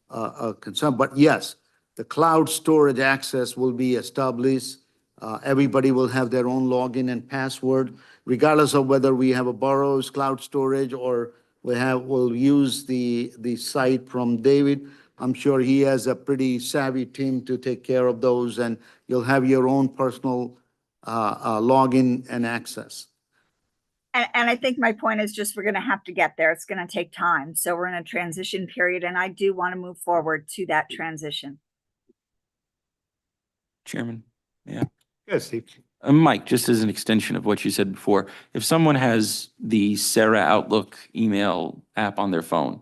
Speaker 7: a concern. But yes, the cloud storage access will be established. Everybody will have their own login and password, regardless of whether we have a borough's cloud storage or we'll use the site from David. I'm sure he has a pretty savvy team to take care of those, and you'll have your own personal login and access.
Speaker 3: And I think my point is just, we're going to have to get there. It's going to take time. So we're in a transition period, and I do want to move forward to that transition.
Speaker 2: Chairman, yeah.
Speaker 4: Yes, Steve.
Speaker 2: Mike, just as an extension of what you said before, if someone has the SERA Outlook email app on their phone,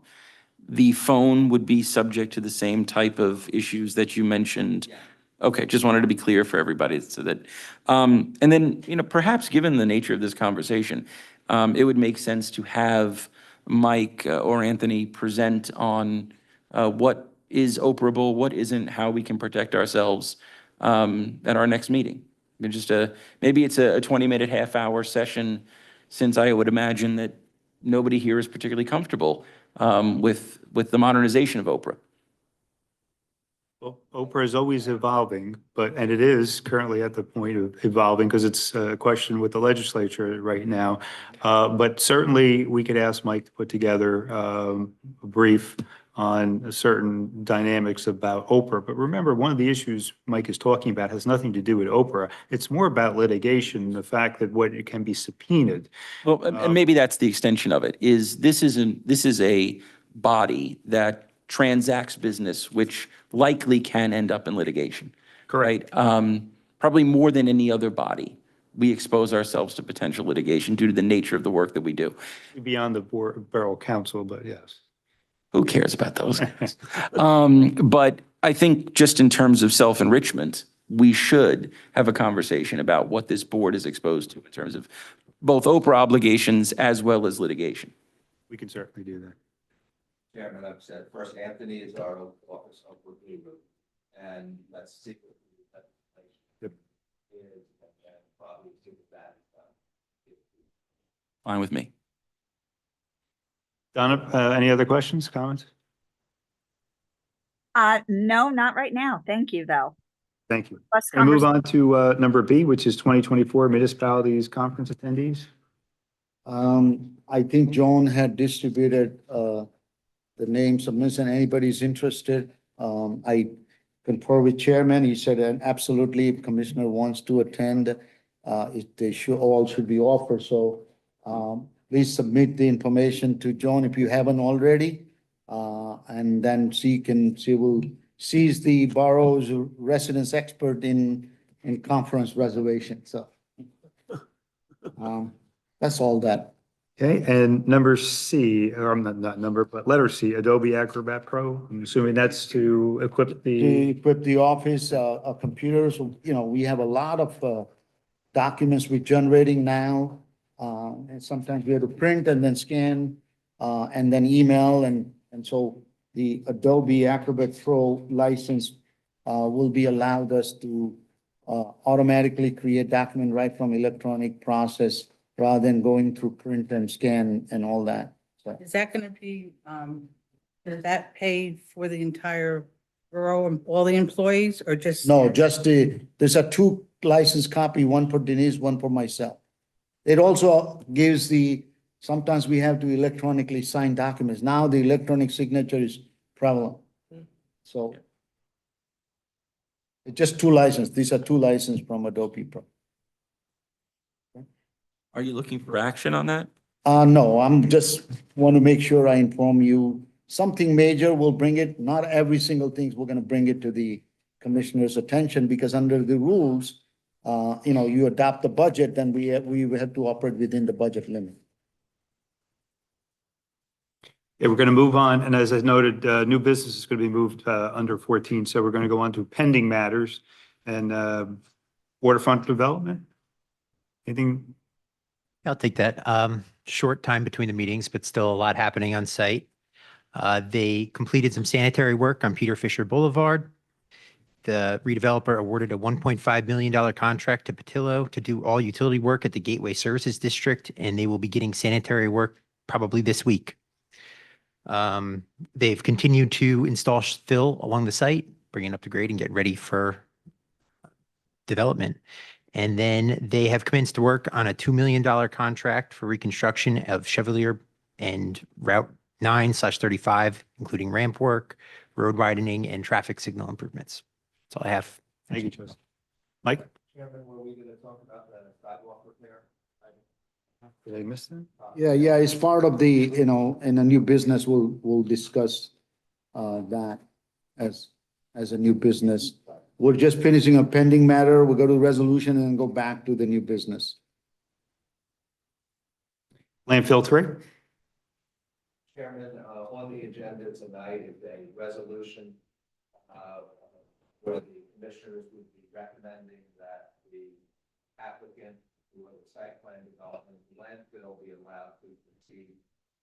Speaker 2: the phone would be subject to the same type of issues that you mentioned. Okay, just wanted to be clear for everybody so that, and then, perhaps given the nature of this conversation, it would make sense to have Mike or Anthony present on what is operable, what isn't, how we can protect ourselves at our next meeting. And just maybe it's a 20-minute, half-hour session, since I would imagine that nobody here is particularly comfortable with the modernization of Oprah.
Speaker 4: Well, Oprah is always evolving, and it is currently at the point of evolving because it's a question with the legislature right now. But certainly we could ask Mike to put together a brief on certain dynamics about Oprah. But remember, one of the issues Mike is talking about has nothing to do with Oprah. It's more about litigation, the fact that it can be subpoenaed.
Speaker 2: Well, and maybe that's the extension of it, this is a body that transacts business, which likely can end up in litigation.
Speaker 4: Correct.
Speaker 2: Right? Probably more than any other body, we expose ourselves to potential litigation due to the nature of the work that we do.
Speaker 4: Beyond the borough council, but yes.
Speaker 2: Who cares about those guys? But I think just in terms of self-enrichment, we should have a conversation about what this board is exposed to in terms of both Oprah obligations as well as litigation.
Speaker 4: We can certainly do that.
Speaker 11: Chairman, I've said, first, Anthony is our office of review, and let's see what that
Speaker 4: Yep.
Speaker 11: is, and probably do that.
Speaker 2: Fine with me.
Speaker 4: Donna, any other questions, comments?
Speaker 3: No, not right now. Thank you, though.
Speaker 4: Thank you.
Speaker 3: Let's
Speaker 4: We move on to number B, which is 2024 municipalities conference attendees.
Speaker 7: I think Joan had distributed the names of this, and anybody's interested. I confer with chairman. He said, and absolutely, if commissioner wants to attend, they should be offered. So please submit the information to Joan if you haven't already. And then she's the borough's residence expert in conference reservation. So that's all that.
Speaker 4: Okay, and number C, or not number, but letter C, Adobe Acrobat Pro. I'm assuming that's to equip
Speaker 7: To
Speaker 4: the,
Speaker 7: equip the office, computers. We have a lot of documents we're generating now. And sometimes we have to print and then scan, and then email, and so the Adobe Acrobat Pro license will be allowed us to automatically create document right from electronic process rather than going through print and scan and all that. So,
Speaker 1: Is that gonna be, is that paid for the entire borough and all the employees or just?
Speaker 7: no, just there's a two license copy, one for Denise, one for myself. It also gives sometimes we have to electronically sign documents. Now the electronic signature is prevalent. So it's just two licenses. These are two licenses from Adobe Pro.
Speaker 2: Are you looking for action on that?
Speaker 7: No, I'm just want to make sure I inform you. Something major, we'll bring it. Not every single thing, we're going to bring it to the commissioner's attention because under the rules, you adopt the budget, then we have to operate within the budget limit.
Speaker 4: Yeah, we're going to move on, and as I noted, new business is going to be moved under 14, so we're going to go on to pending matters and waterfront development. Anything?
Speaker 12: I'll take that. Short time between the meetings, but still a lot happening on site. They completed some sanitary work on Peter Fisher Boulevard. The redeveloper awarded a $1.5 million contract to Patillo to do all utility work at the Gateway Services District, and they will be getting sanitary work probably this week. They've continued to install fill along the site, bringing up to grade and getting ready for development. And then they have commenced to work on a $2 million contract for reconstruction of Chevalier and Route 9/35, including ramp work, road widening, and traffic signal improvements. That's all I have.
Speaker 4: Thank you, Joseph. Mike?
Speaker 11: Chairman, were we gonna talk about the sidewalk repair?
Speaker 4: Did I miss that?
Speaker 7: Yeah, it's part of in a new business, we'll discuss that as a new business. We're just finishing a pending matter. We'll go to resolution and then go back to the new business.
Speaker 4: Landfill 3?
Speaker 11: Chairman, on the agenda tonight is a resolution where the commissioners would be recommending that the applicant for the site plan development landfill be allowed to proceed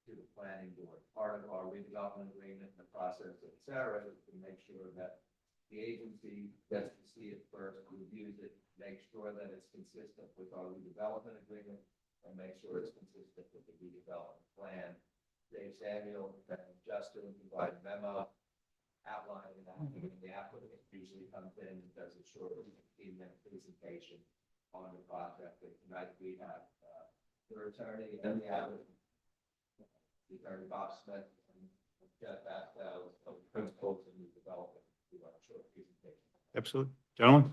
Speaker 11: to the planning board. Part of our redevelopment agreement in the process of SERA is to make sure that the agency gets to see it first, reviews it, make sure that it's consistent with our redevelopment agreement, and make sure it's consistent with the redevelopment plan. Dave Samuel and Justin provide a memo outlining that. The applicant usually comes in and does a short 15-minute presentation on the project. And tonight we have their attorney and the applicant, the attorney Bob Smith and Jeff Astel, principals in the development. Do a short presentation.
Speaker 4: Absolutely. Gentlemen?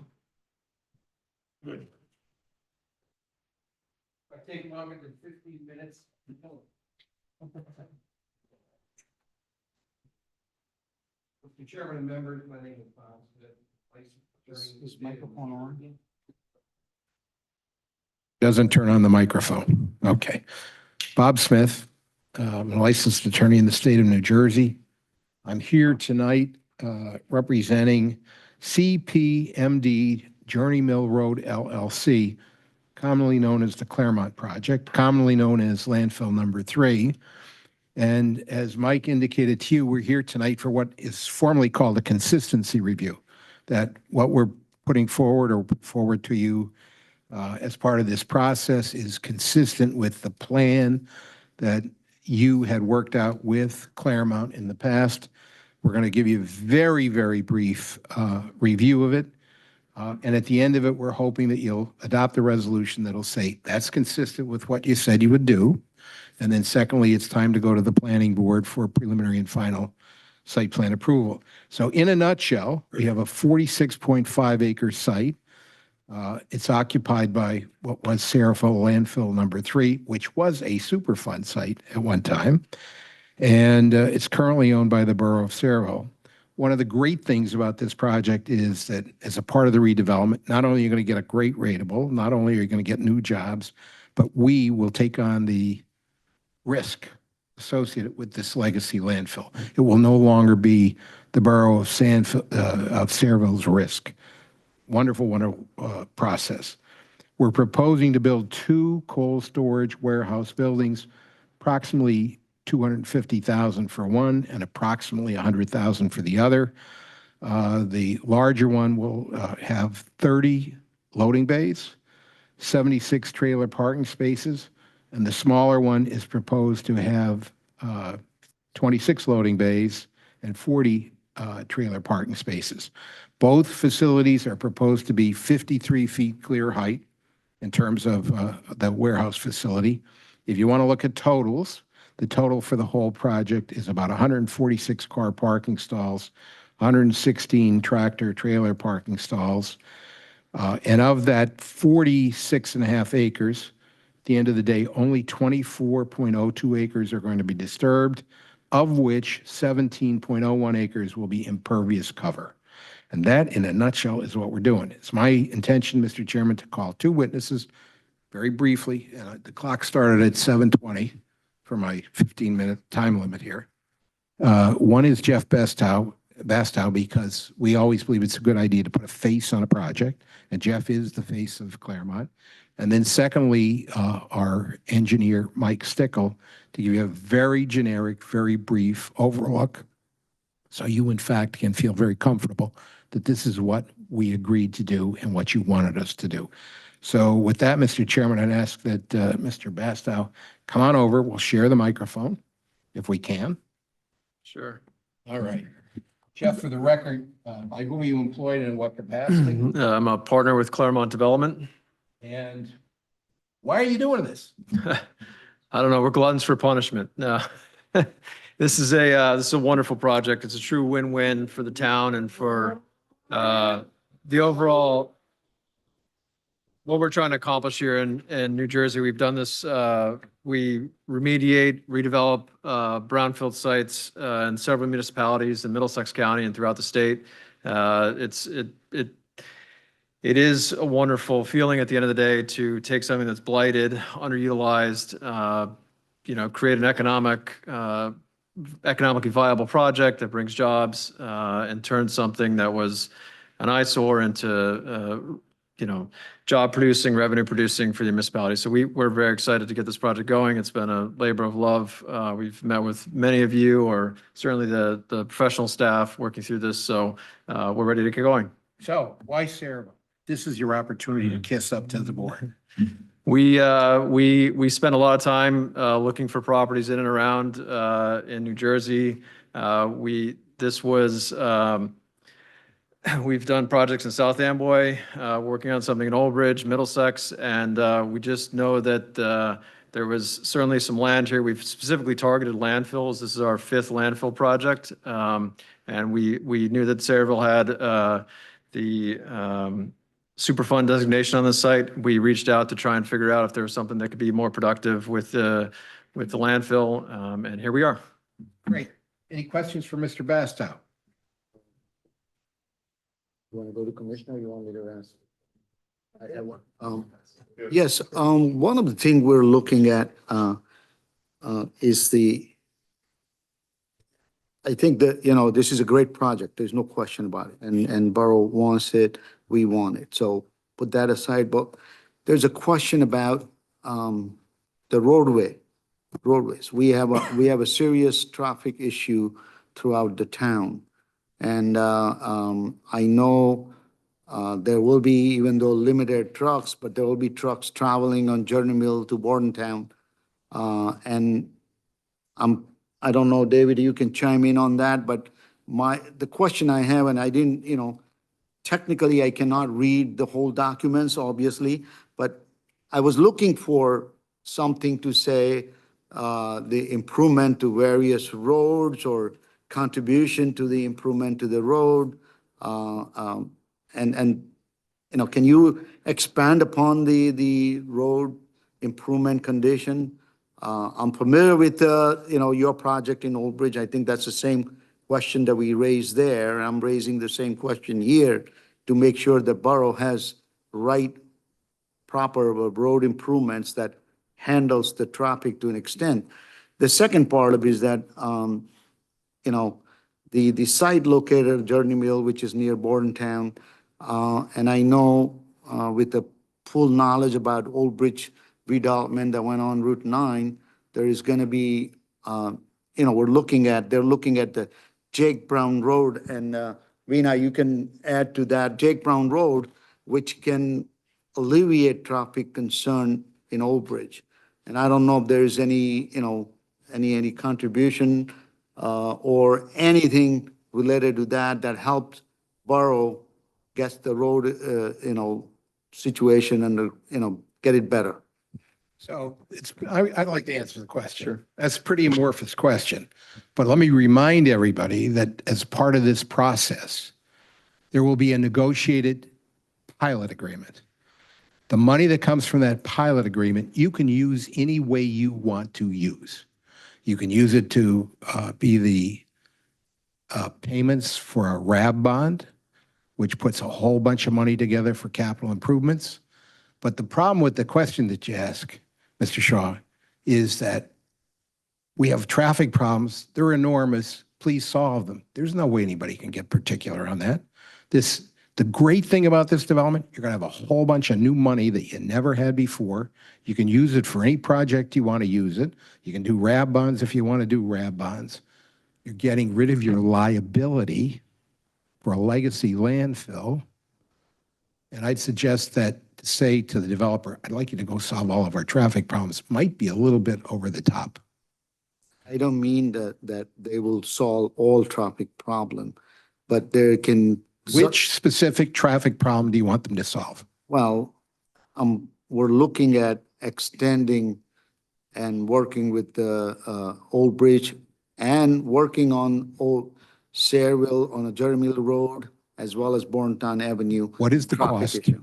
Speaker 11: Good. I take longer than 15 minutes. Mr. Chairman and members, my name is Bob Smith.
Speaker 7: Is microphone on?
Speaker 13: Doesn't turn on the microphone. Okay. Bob Smith, I'm a licensed attorney in the state of New Jersey. I'm here tonight representing CPMD Journey Mill Road LLC, commonly known as the Claremont Project, commonly known as Landfill Number 3. And as Mike indicated to you, we're here tonight for what is formally called a consistency review, that what we're putting forward or put forward to you as part of this process is consistent with the plan that you had worked out with Claremont in the past. We're going to give you a very, very brief review of it. And at the end of it, we're hoping that you'll adopt a resolution that'll say that's consistent with what you said you would do. And then secondly, it's time to go to the planning board for preliminary and final site plan approval. So in a nutshell, we have a 46.5 acre site. It's occupied by what was SERA Landfill Number 3, which was a Superfund site at one time. And it's currently owned by the borough of Saraville. One of the great things about this project is that as a part of the redevelopment, not only are you going to get a great rateable, not only are you going to get new jobs, but we will take on the risk associated with this legacy landfill. It will no longer be the borough of Saraville's risk. Wonderful, wonderful process. We're proposing to build 2 cold storage warehouse buildings, approximately 250,000 for one and approximately 100,000 for the other. The larger one will have 30 loading bays, 76 trailer parking spaces, and the smaller one is proposed to have 26 loading bays and 40 trailer parking spaces. Both facilities are proposed to be 53 feet clear height in terms of the warehouse facility. If you want to look at totals, the total for the whole project is about 146 car parking stalls, 116 tractor trailer parking stalls. And of that 46 and a half acres, at the end of the day, only 24.02 acres are going to be disturbed, of which 17.01 acres will be impervious cover. And that, in a nutshell, is what we're doing. It's my intention, Mr. Chairman, to call 2 witnesses very briefly. The clock started at 7:20 for my 15-minute time limit here. One is Jeff Bastow, because we always believe it's a good idea to put a face on a project, and Jeff is the face of Claremont. And then secondly, our engineer, Mike Stickle, to give you a very generic, very brief overlook, so you, in fact, can feel very comfortable that this is what we agreed to do and what you wanted us to do. So with that, Mr. Chairman, I'd ask that Mr. Bastow come on over. We'll share the microphone if we can.
Speaker 9: Sure.
Speaker 13: All right. Jeff, for the record, by whom are you employed and in what capacity?
Speaker 9: I'm a partner with Claremont Development.
Speaker 13: And why are you doing this?
Speaker 9: I don't know. We're gluttons for punishment. No. This is a wonderful project. It's a true win-win for the town and for the overall what we're trying to accomplish here in New Jersey. We've done this. We remediate, redevelop brownfield sites in several municipalities in Middlesex County and throughout the state. It is a wonderful feeling at the end of the day to take something that's blighted, underutilized, create an economically viable project that brings jobs and turn something that was an eyesore into job producing, revenue producing for the municipality. So we're very excited to get this project going. It's been a labor of love. We've met with many of you, or certainly the professional staff working through this. So we're ready to get going.
Speaker 13: So why SERA? This is your opportunity to kiss up to the board.
Speaker 9: We spent a lot of time looking for properties in and around in New Jersey. We've done projects in South Amboy, working on something in Old Bridge, Middlesex, and we just know that there was certainly some land here. We've specifically targeted landfills. This is our 5th landfill project, and we knew that Sayreville had the Superfund designation on the site. We reached out to try and figure out if there was something that could be more productive with the landfill, and here we are.
Speaker 13: Great. Any questions for Mr. Bastow?
Speaker 7: You want to go to Commissioner, or you want me to ask? Yes, one of the things we're looking at is I think that, this is a great project. There's no question about it. And Borough wants it, we want it. So put that aside. But there's a question about the roadways. We have a serious traffic issue throughout the town. And I know there will be, even though limited trucks, but there will be trucks traveling on Journey Mill to Bordentown. And I don't know, David, you can chime in on that, but the question I have, and I didn't, technically I cannot read the whole documents, obviously, but I was looking for something to say the improvement to various roads or contribution to the improvement to the road. Can you expand upon the road improvement condition? I'm familiar with, your project in Old Bridge. I think that's the same question that we raised there. I'm raising the same question here to make sure the borough has proper road improvements that handles the traffic to an extent. The second part of it is that, the site located at Journey Mill, which is near Bordentown, and I know with the full knowledge about Old Bridge redevelopment that went on Route 9, there is going to be, they're looking at the Jake Brown Road, and Rena, you can add to that, Jake Brown Road, which can alleviate traffic concern in Old Bridge. And I don't know if there is any, any contribution or anything related to that that helps borough gets the road, situation under, get it better.
Speaker 13: So I'd like to answer the question. That's a pretty amorphous question. But let me remind everybody that as part of this process, there will be a negotiated pilot agreement. The money that comes from that pilot agreement, you can use any way you want to use. You can use it to be the payments for a RAB bond, which puts a whole bunch of money together for capital improvements. But the problem with the question that you ask, Mr. Shaw, is that we have traffic problems. They're enormous. Please solve them. There's no way anybody can get particular on that. The great thing about this development, you're going to have a whole bunch of new money that you never had before. You can use it for any project you want to use it. You can do RAB bonds if you want to do RAB bonds. You're getting rid of your liability for a legacy landfill. And I'd suggest that to say to the developer, I'd like you to go solve all of our traffic problems, might be a little bit over the top.
Speaker 7: I don't mean that they will solve all traffic problem, but there can.
Speaker 13: Which specific traffic problem do you want them to solve?
Speaker 7: Well, we're looking at extending and working with the Old Bridge and working on Old Sayreville on a Jeremy Road as well as Borntown Avenue.
Speaker 13: What is the
Speaker 7: traffic
Speaker 13: cost?
Speaker 7: issue.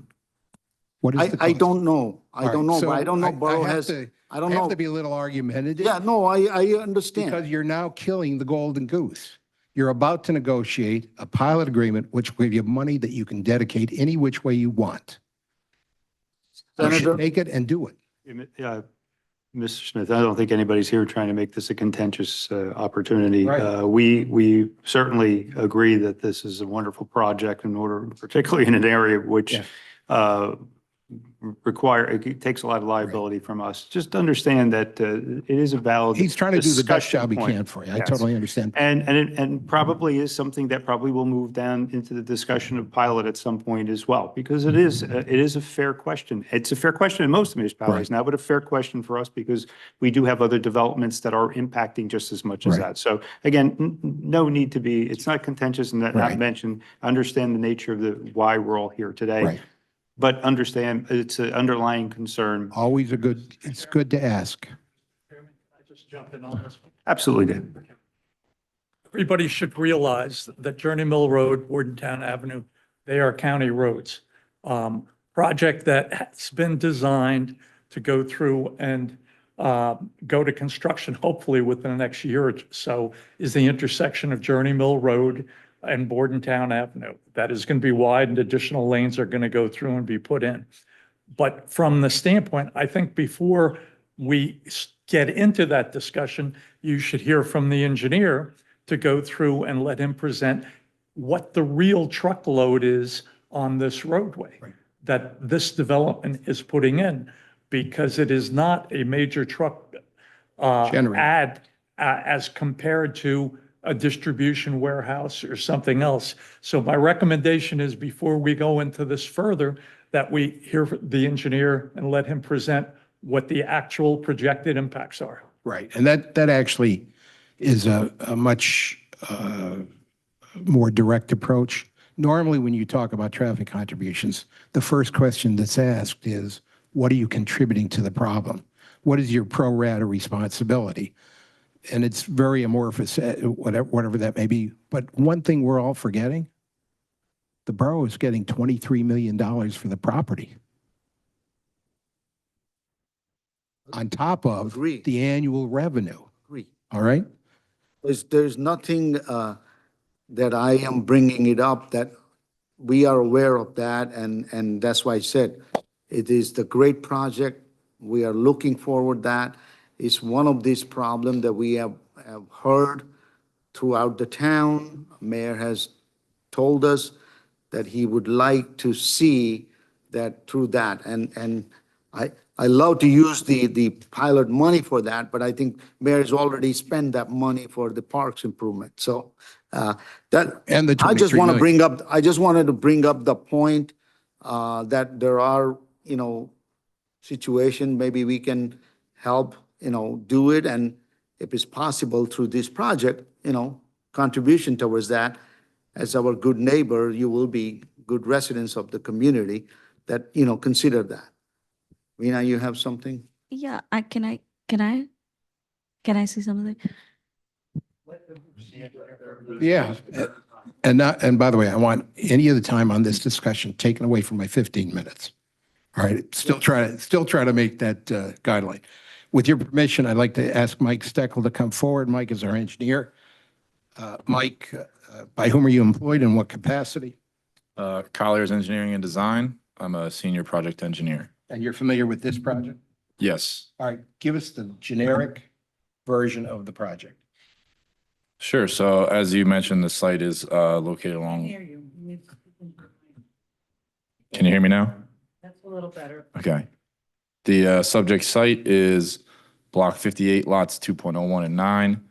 Speaker 13: What is the cost?
Speaker 7: I don't know. I
Speaker 13: All
Speaker 7: don't
Speaker 13: right,
Speaker 7: know,
Speaker 13: so
Speaker 7: but I don't know Borough
Speaker 13: have
Speaker 7: has,
Speaker 13: to-
Speaker 7: I don't
Speaker 13: I have
Speaker 7: know.
Speaker 13: to be a little argumentative.
Speaker 7: Yeah, no, I understand.
Speaker 13: Because you're now killing the golden goose. You're about to negotiate a pilot agreement which will give you money that you can dedicate any which way you want. You
Speaker 7: Senator,
Speaker 13: should take it and do it.
Speaker 4: Mr. Smith, I don't think anybody's here trying to make this a contentious opportunity.
Speaker 13: Right.
Speaker 4: We certainly agree that this is a wonderful project in order, particularly in an area which
Speaker 13: Yeah.
Speaker 4: it takes a lot of liability from us. Just understand that it is a valid
Speaker 13: He's trying to do the best
Speaker 4: discussion
Speaker 13: job he
Speaker 4: point.
Speaker 13: can for you. I
Speaker 4: Yes.
Speaker 13: totally understand.
Speaker 4: And probably is something that probably will move down into the discussion of pilot at some point as well, because it is a fair question. It's a fair question in most municipalities now, but a fair question for us because we do have other developments that are impacting just as much as
Speaker 13: Right.
Speaker 4: that. So again, no need to be, it's not contentious and not
Speaker 13: Right.
Speaker 4: mentioned. Understand the nature of why we're all here today.
Speaker 13: Right.
Speaker 4: But understand it's an underlying concern.
Speaker 13: Always it's good to ask.
Speaker 9: Chairman, can I just jump in on this?
Speaker 4: Absolutely, Dave.
Speaker 9: Everybody should realize that Journey Mill Road, Bordentown Avenue, they are county roads. Project that has been designed to go through and go to construction, hopefully within the next year or so, is the intersection of Journey Mill Road and Bordentown Avenue. That is going to be widened. Additional lanes are going to go through and be put in. But from the standpoint, I think before we get into that discussion, you should hear from the engineer to go through and let him present what the real truckload is on this roadway that this development is putting in, because it is not a major truck
Speaker 13: Generator.
Speaker 9: add as compared to a distribution warehouse or something else. So my recommendation is before we go into this further, that we hear the engineer and let him present what the actual projected impacts are.
Speaker 13: Right. And that actually is a much more direct approach. Normally, when you talk about traffic contributions, the first question that's asked is, what are you contributing to the problem? What is your pro rata responsibility? And it's very amorphous, whatever that may be. But one thing we're all forgetting, the borough is getting $23 million for the property. On top of
Speaker 7: Agreed.
Speaker 13: the annual revenue.
Speaker 7: Agree.
Speaker 13: All right?
Speaker 7: There's nothing that I am bringing it up that we are aware of that, and that's why I said it is the great project. We are looking forward that. It's one of these problems that we have heard throughout the town. Mayor has told us that he would like to see that through that. And I love to use the pilot money for that, but I think mayor's already spent that money for the parks improvement. So that,
Speaker 13: And the
Speaker 7: I just
Speaker 13: 23
Speaker 7: want to
Speaker 13: million.
Speaker 7: bring up, I just wanted to bring up the point that there are, situation, maybe we can help, do it. And if it's possible through this project, contribution towards that, as our good neighbor, you will be good residents of the community that, consider that. Rena, you have something?
Speaker 14: Yeah, can I say something?
Speaker 13: Yeah. And by the way, I want any of the time on this discussion taken away from my 15 minutes. All right, still try to make that guideline. With your permission, I'd like to ask Mike Steckel to come forward. Mike is our engineer. Mike, by whom are you employed and what capacity?
Speaker 15: Colliers Engineering and Design. I'm a senior project engineer.
Speaker 13: And you're familiar with this project?
Speaker 15: Yes,
Speaker 13: All right, give us the generic version of the project.
Speaker 15: sure. So as you mentioned, the site is located
Speaker 1: I
Speaker 15: along,
Speaker 1: hear you.
Speaker 15: can you hear me now?
Speaker 1: That's a little better.
Speaker 15: Okay. The subject site is Block 58, lots 2.01 and 9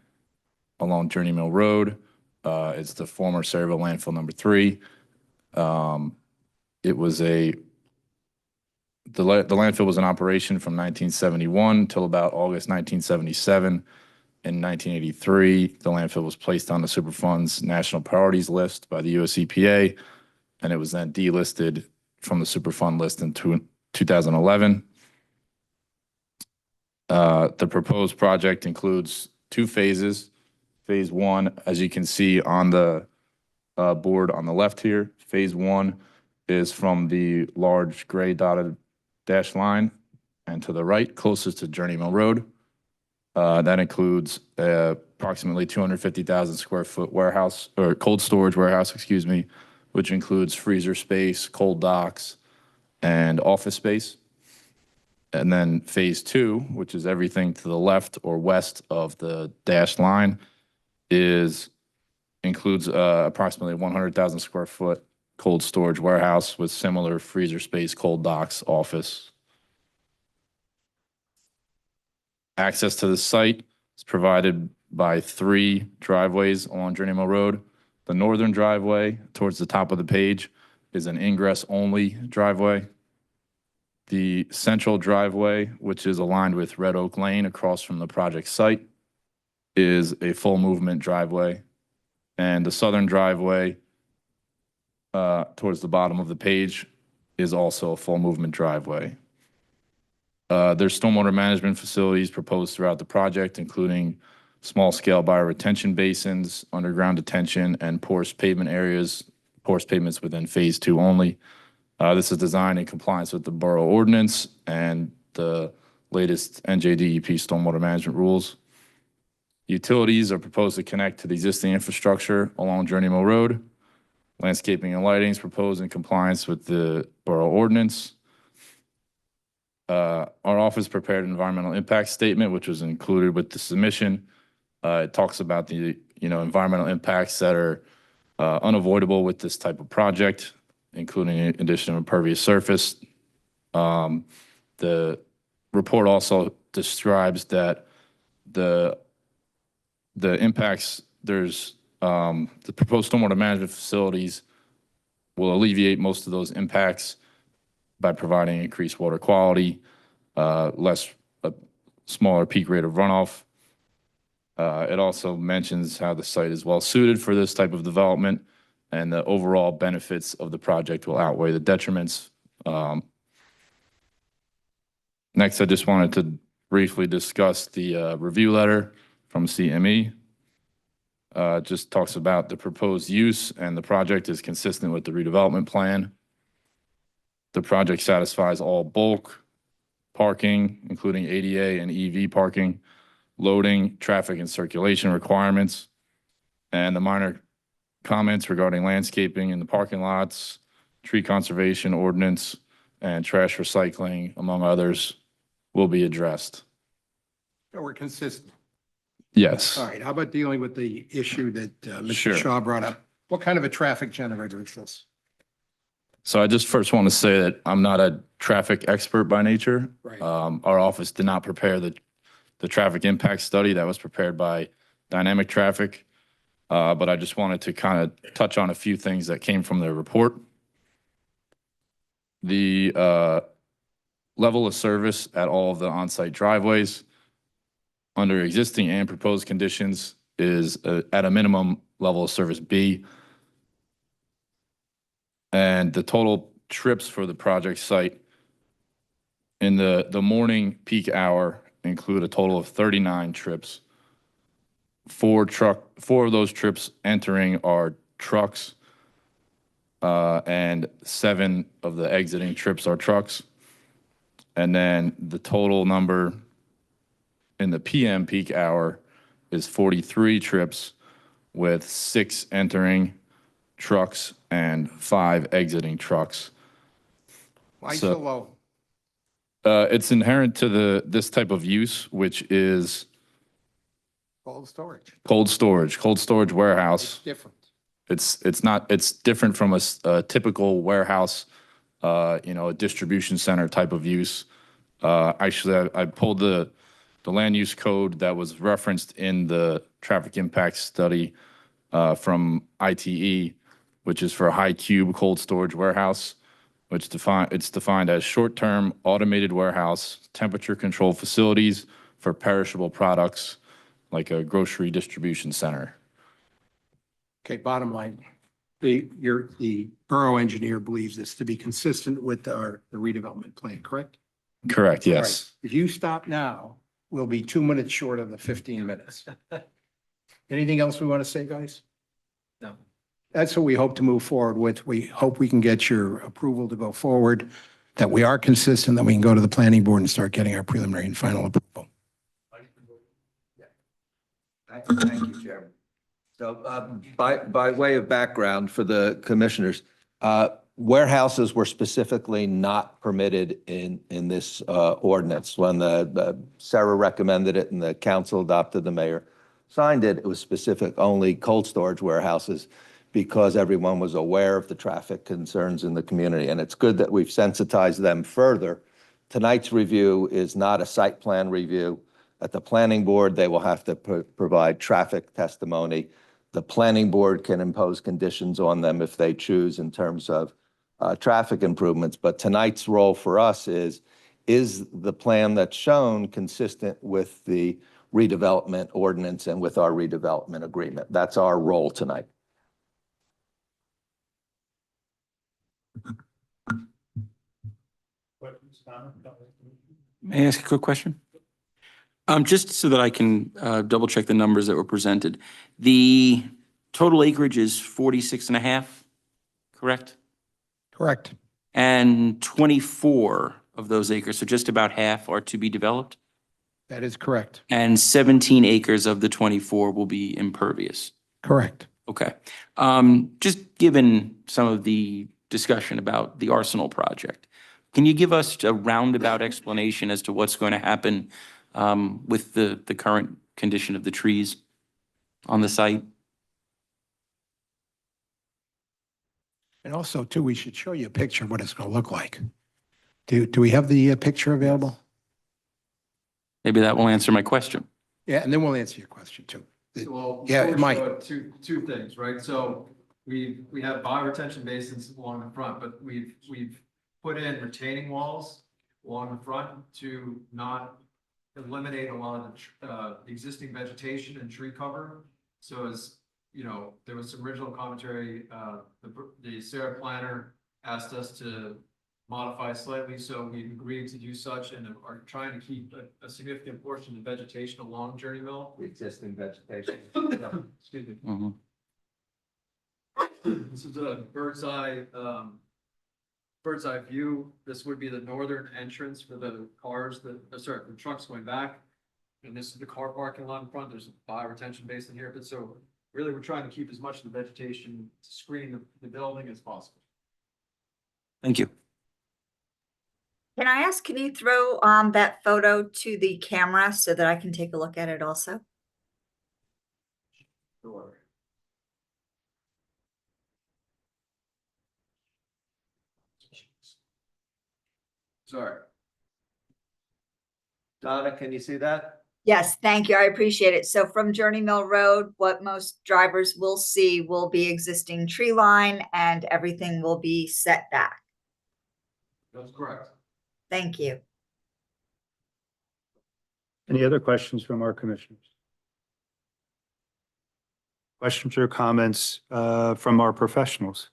Speaker 15: along Journey Mill Road. It's the former Saraville landfill number 3. It was the landfill was in operation from 1971 till about August 1977. In 1983, the landfill was placed on the Superfund's national priorities list by the US EPA, and it was then delisted from the Superfund list in 2011. The proposed project includes 2 phases. Phase 1, as you can see on the board on the left here, Phase 1 is from the large gray dotted dash line and to the right, closest to Journey Mill Road. That includes approximately 250,000 square foot warehouse or cold storage warehouse, excuse me, which includes freezer space, cold docks, and office space. And then Phase 2, which is everything to the left or west of the dashed line, includes approximately 100,000 square foot cold storage warehouse with similar freezer space, cold docks, office. Access to the site is provided by 3 driveways along Journey Mill Road. The northern driveway towards the top of the page is an ingress-only driveway. The central driveway, which is aligned with Red Oak Lane across from the project site, is a full movement driveway. And the southern driveway towards the bottom of the page is also a full movement driveway. There's stormwater management facilities proposed throughout the project, including small-scale bioretention basins, underground detention, and porous pavement areas, porous pavements within Phase 2 only. This is designed in compliance with the borough ordinance and the latest NJDEP stormwater management rules. Utilities are proposed to connect to the existing infrastructure along Journey Mill Road. Landscaping and lighting is proposed in compliance with the borough ordinance. Our office prepared an environmental impact statement, which was included with the submission. It talks about the environmental impacts that are unavoidable with this type of project, including addition of impervious surface. The report also describes that the impacts, the proposed stormwater management facilities will alleviate most of those impacts by providing increased water quality, smaller peak rate of runoff. It also mentions how the site is well suited for this type of development, and the overall benefits of the project will outweigh the detriments. Next, I just wanted to briefly discuss the review letter from CME. Just talks about the proposed use, and the project is consistent with the redevelopment plan. The project satisfies all bulk parking, including ADA and EV parking, loading, traffic, and circulation requirements, and the minor comments regarding landscaping in the parking lots, tree conservation ordinance, and trash recycling, among others, will be addressed.
Speaker 13: So we're consistent.
Speaker 15: Yes.
Speaker 13: All right, how about dealing with the issue that Mr.
Speaker 15: Sure.
Speaker 13: Shaw brought up? What kind of a traffic generator is this?
Speaker 15: So I just first want to say that I'm not a traffic expert by nature.
Speaker 13: Right.
Speaker 15: Our office did not prepare the traffic impact study that was prepared by Dynamic Traffic. But I just wanted to kind of touch on a few things that came from their report. The level of service at all of the on-site driveways under existing and proposed conditions is at a minimum level of service B. And the total trips for the project site in the morning peak hour include a total of 39 trips. Four of those trips entering are trucks, and 7 of the exiting trips are trucks. And then the total number in the PM peak hour is 43 trips with 6 entering trucks and 5 exiting trucks.
Speaker 13: Why
Speaker 15: So-
Speaker 13: so low?
Speaker 15: It's inherent to this type of use, which is
Speaker 13: Cold storage.
Speaker 15: cold storage warehouse.
Speaker 13: It's different.
Speaker 15: It's different from a typical warehouse, a distribution center type of use. Actually, I pulled the land use code that was referenced in the traffic impact study from ITE, which is for a high cube cold storage warehouse, which it's defined as short-term automated warehouse, temperature controlled facilities for perishable products like a grocery distribution center.
Speaker 13: Okay, bottom line, the borough engineer believes this to be consistent with the redevelopment plan, correct?
Speaker 15: Correct, yes.
Speaker 13: Right. If you stop now, we'll be 2 minutes short of the 15 minutes. Anything else we want to say, guys?
Speaker 11: No.
Speaker 13: That's what we hope to move forward with. We hope we can get your approval to go forward, that we are consistent, that we can go to the planning board and start getting our preliminary and final approval.
Speaker 11: Thank you, Chairman. So by way of background for the commissioners, warehouses were specifically not permitted in this ordinance. When the SERA recommended it and the council adopted, the mayor signed it, it was specific only cold storage warehouses because everyone was aware of the traffic concerns in the community. And it's good that we've sensitized them further. Tonight's review is not a site plan review. At the planning board, they will have to provide traffic testimony. The planning board can impose conditions on them if they choose in terms of traffic improvements. But tonight's role for us is the plan that's shown consistent with the redevelopment ordinance and with our redevelopment agreement? That's our role tonight.
Speaker 2: May I ask a quick question? Just so that I can double check the numbers that were presented. The total acreage is 46 and a half, correct?
Speaker 13: Correct.
Speaker 2: And 24 of those acres, so just about half, are to be developed?
Speaker 13: That is correct.
Speaker 2: And 17 acres of the 24 will be impervious?
Speaker 13: Correct.
Speaker 2: Okay. Just given some of the discussion about the Arsenal project, can you give us a roundabout explanation as to what's going to happen with the current condition of the trees on the site?
Speaker 13: And also, too, we should show you a picture of what it's going to look like. Do we have the picture available?
Speaker 2: Maybe that will answer my question.
Speaker 13: Yeah, and then we'll answer your question, too.
Speaker 11: Well,
Speaker 13: Yeah,
Speaker 11: before we
Speaker 13: Mike.
Speaker 11: show it, two things, right? So we have bioretention basins along the front, but we've put in retaining walls along the front to not eliminate a lot of the existing vegetation and tree cover. So as you know, there was some original commentary, the SERA planner asked us to modify slightly, so we agreed to do such and are trying to keep a significant portion of the vegetation along Journey Mill.
Speaker 6: The existing vegetation.
Speaker 11: Excuse me.
Speaker 2: Mhm.
Speaker 11: This is a bird's eye view. This would be the northern entrance for the cars the trucks going back. And this is the car parking lot in front. There's a bioretention basin here, but so really we're trying to keep as much of the vegetation to screen the building as possible.
Speaker 2: Thank you.
Speaker 3: Can I ask, can you throw that photo to the camera so that I can take a look at it also?
Speaker 11: Sure. Sorry. Donna, can you see that?
Speaker 3: Yes, thank you. I appreciate it. So from Journey Mill Road, what most drivers will see will be existing tree line and everything will be set back.
Speaker 11: That's correct.
Speaker 3: Thank you.
Speaker 4: Any other questions from our commissioners? Questions or comments from our professionals?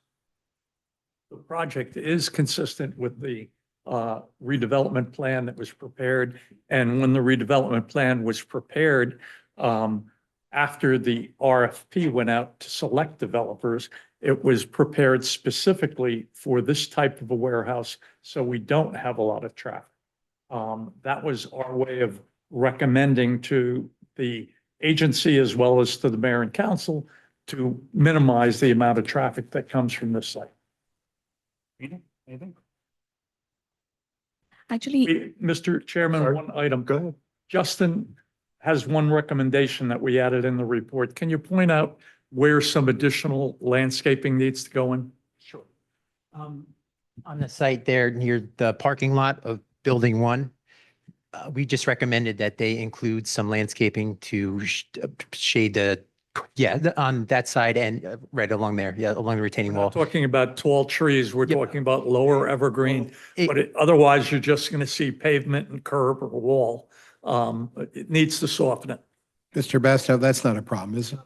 Speaker 9: The project is consistent with the redevelopment plan that was prepared. And when the redevelopment plan was prepared, after the RFP went out to select developers, it was prepared specifically for this type of a warehouse, so we don't have a lot of traffic. That was our way of recommending to the agency as well as to the mayor and council to minimize the amount of traffic that comes from this site.
Speaker 4: Anything?
Speaker 14: Actually,
Speaker 9: Mr. Chairman,
Speaker 4: Sorry.
Speaker 9: one item.
Speaker 4: Go ahead.
Speaker 9: Justin has one recommendation that we added in the report. Can you point out where some additional landscaping needs to go in?
Speaker 12: Sure. On the site there near the parking lot of Building 1, we just recommended that they include some landscaping to shade on that side and right along there, along the retaining
Speaker 9: We're
Speaker 12: wall.
Speaker 9: not talking about tall trees, we're
Speaker 12: Yep.
Speaker 9: talking about lower evergreen,
Speaker 12: It-
Speaker 9: but otherwise you're just going to see pavement and curb or wall. It needs to soften it.
Speaker 13: Mr. Bastow, that's not a problem, is it?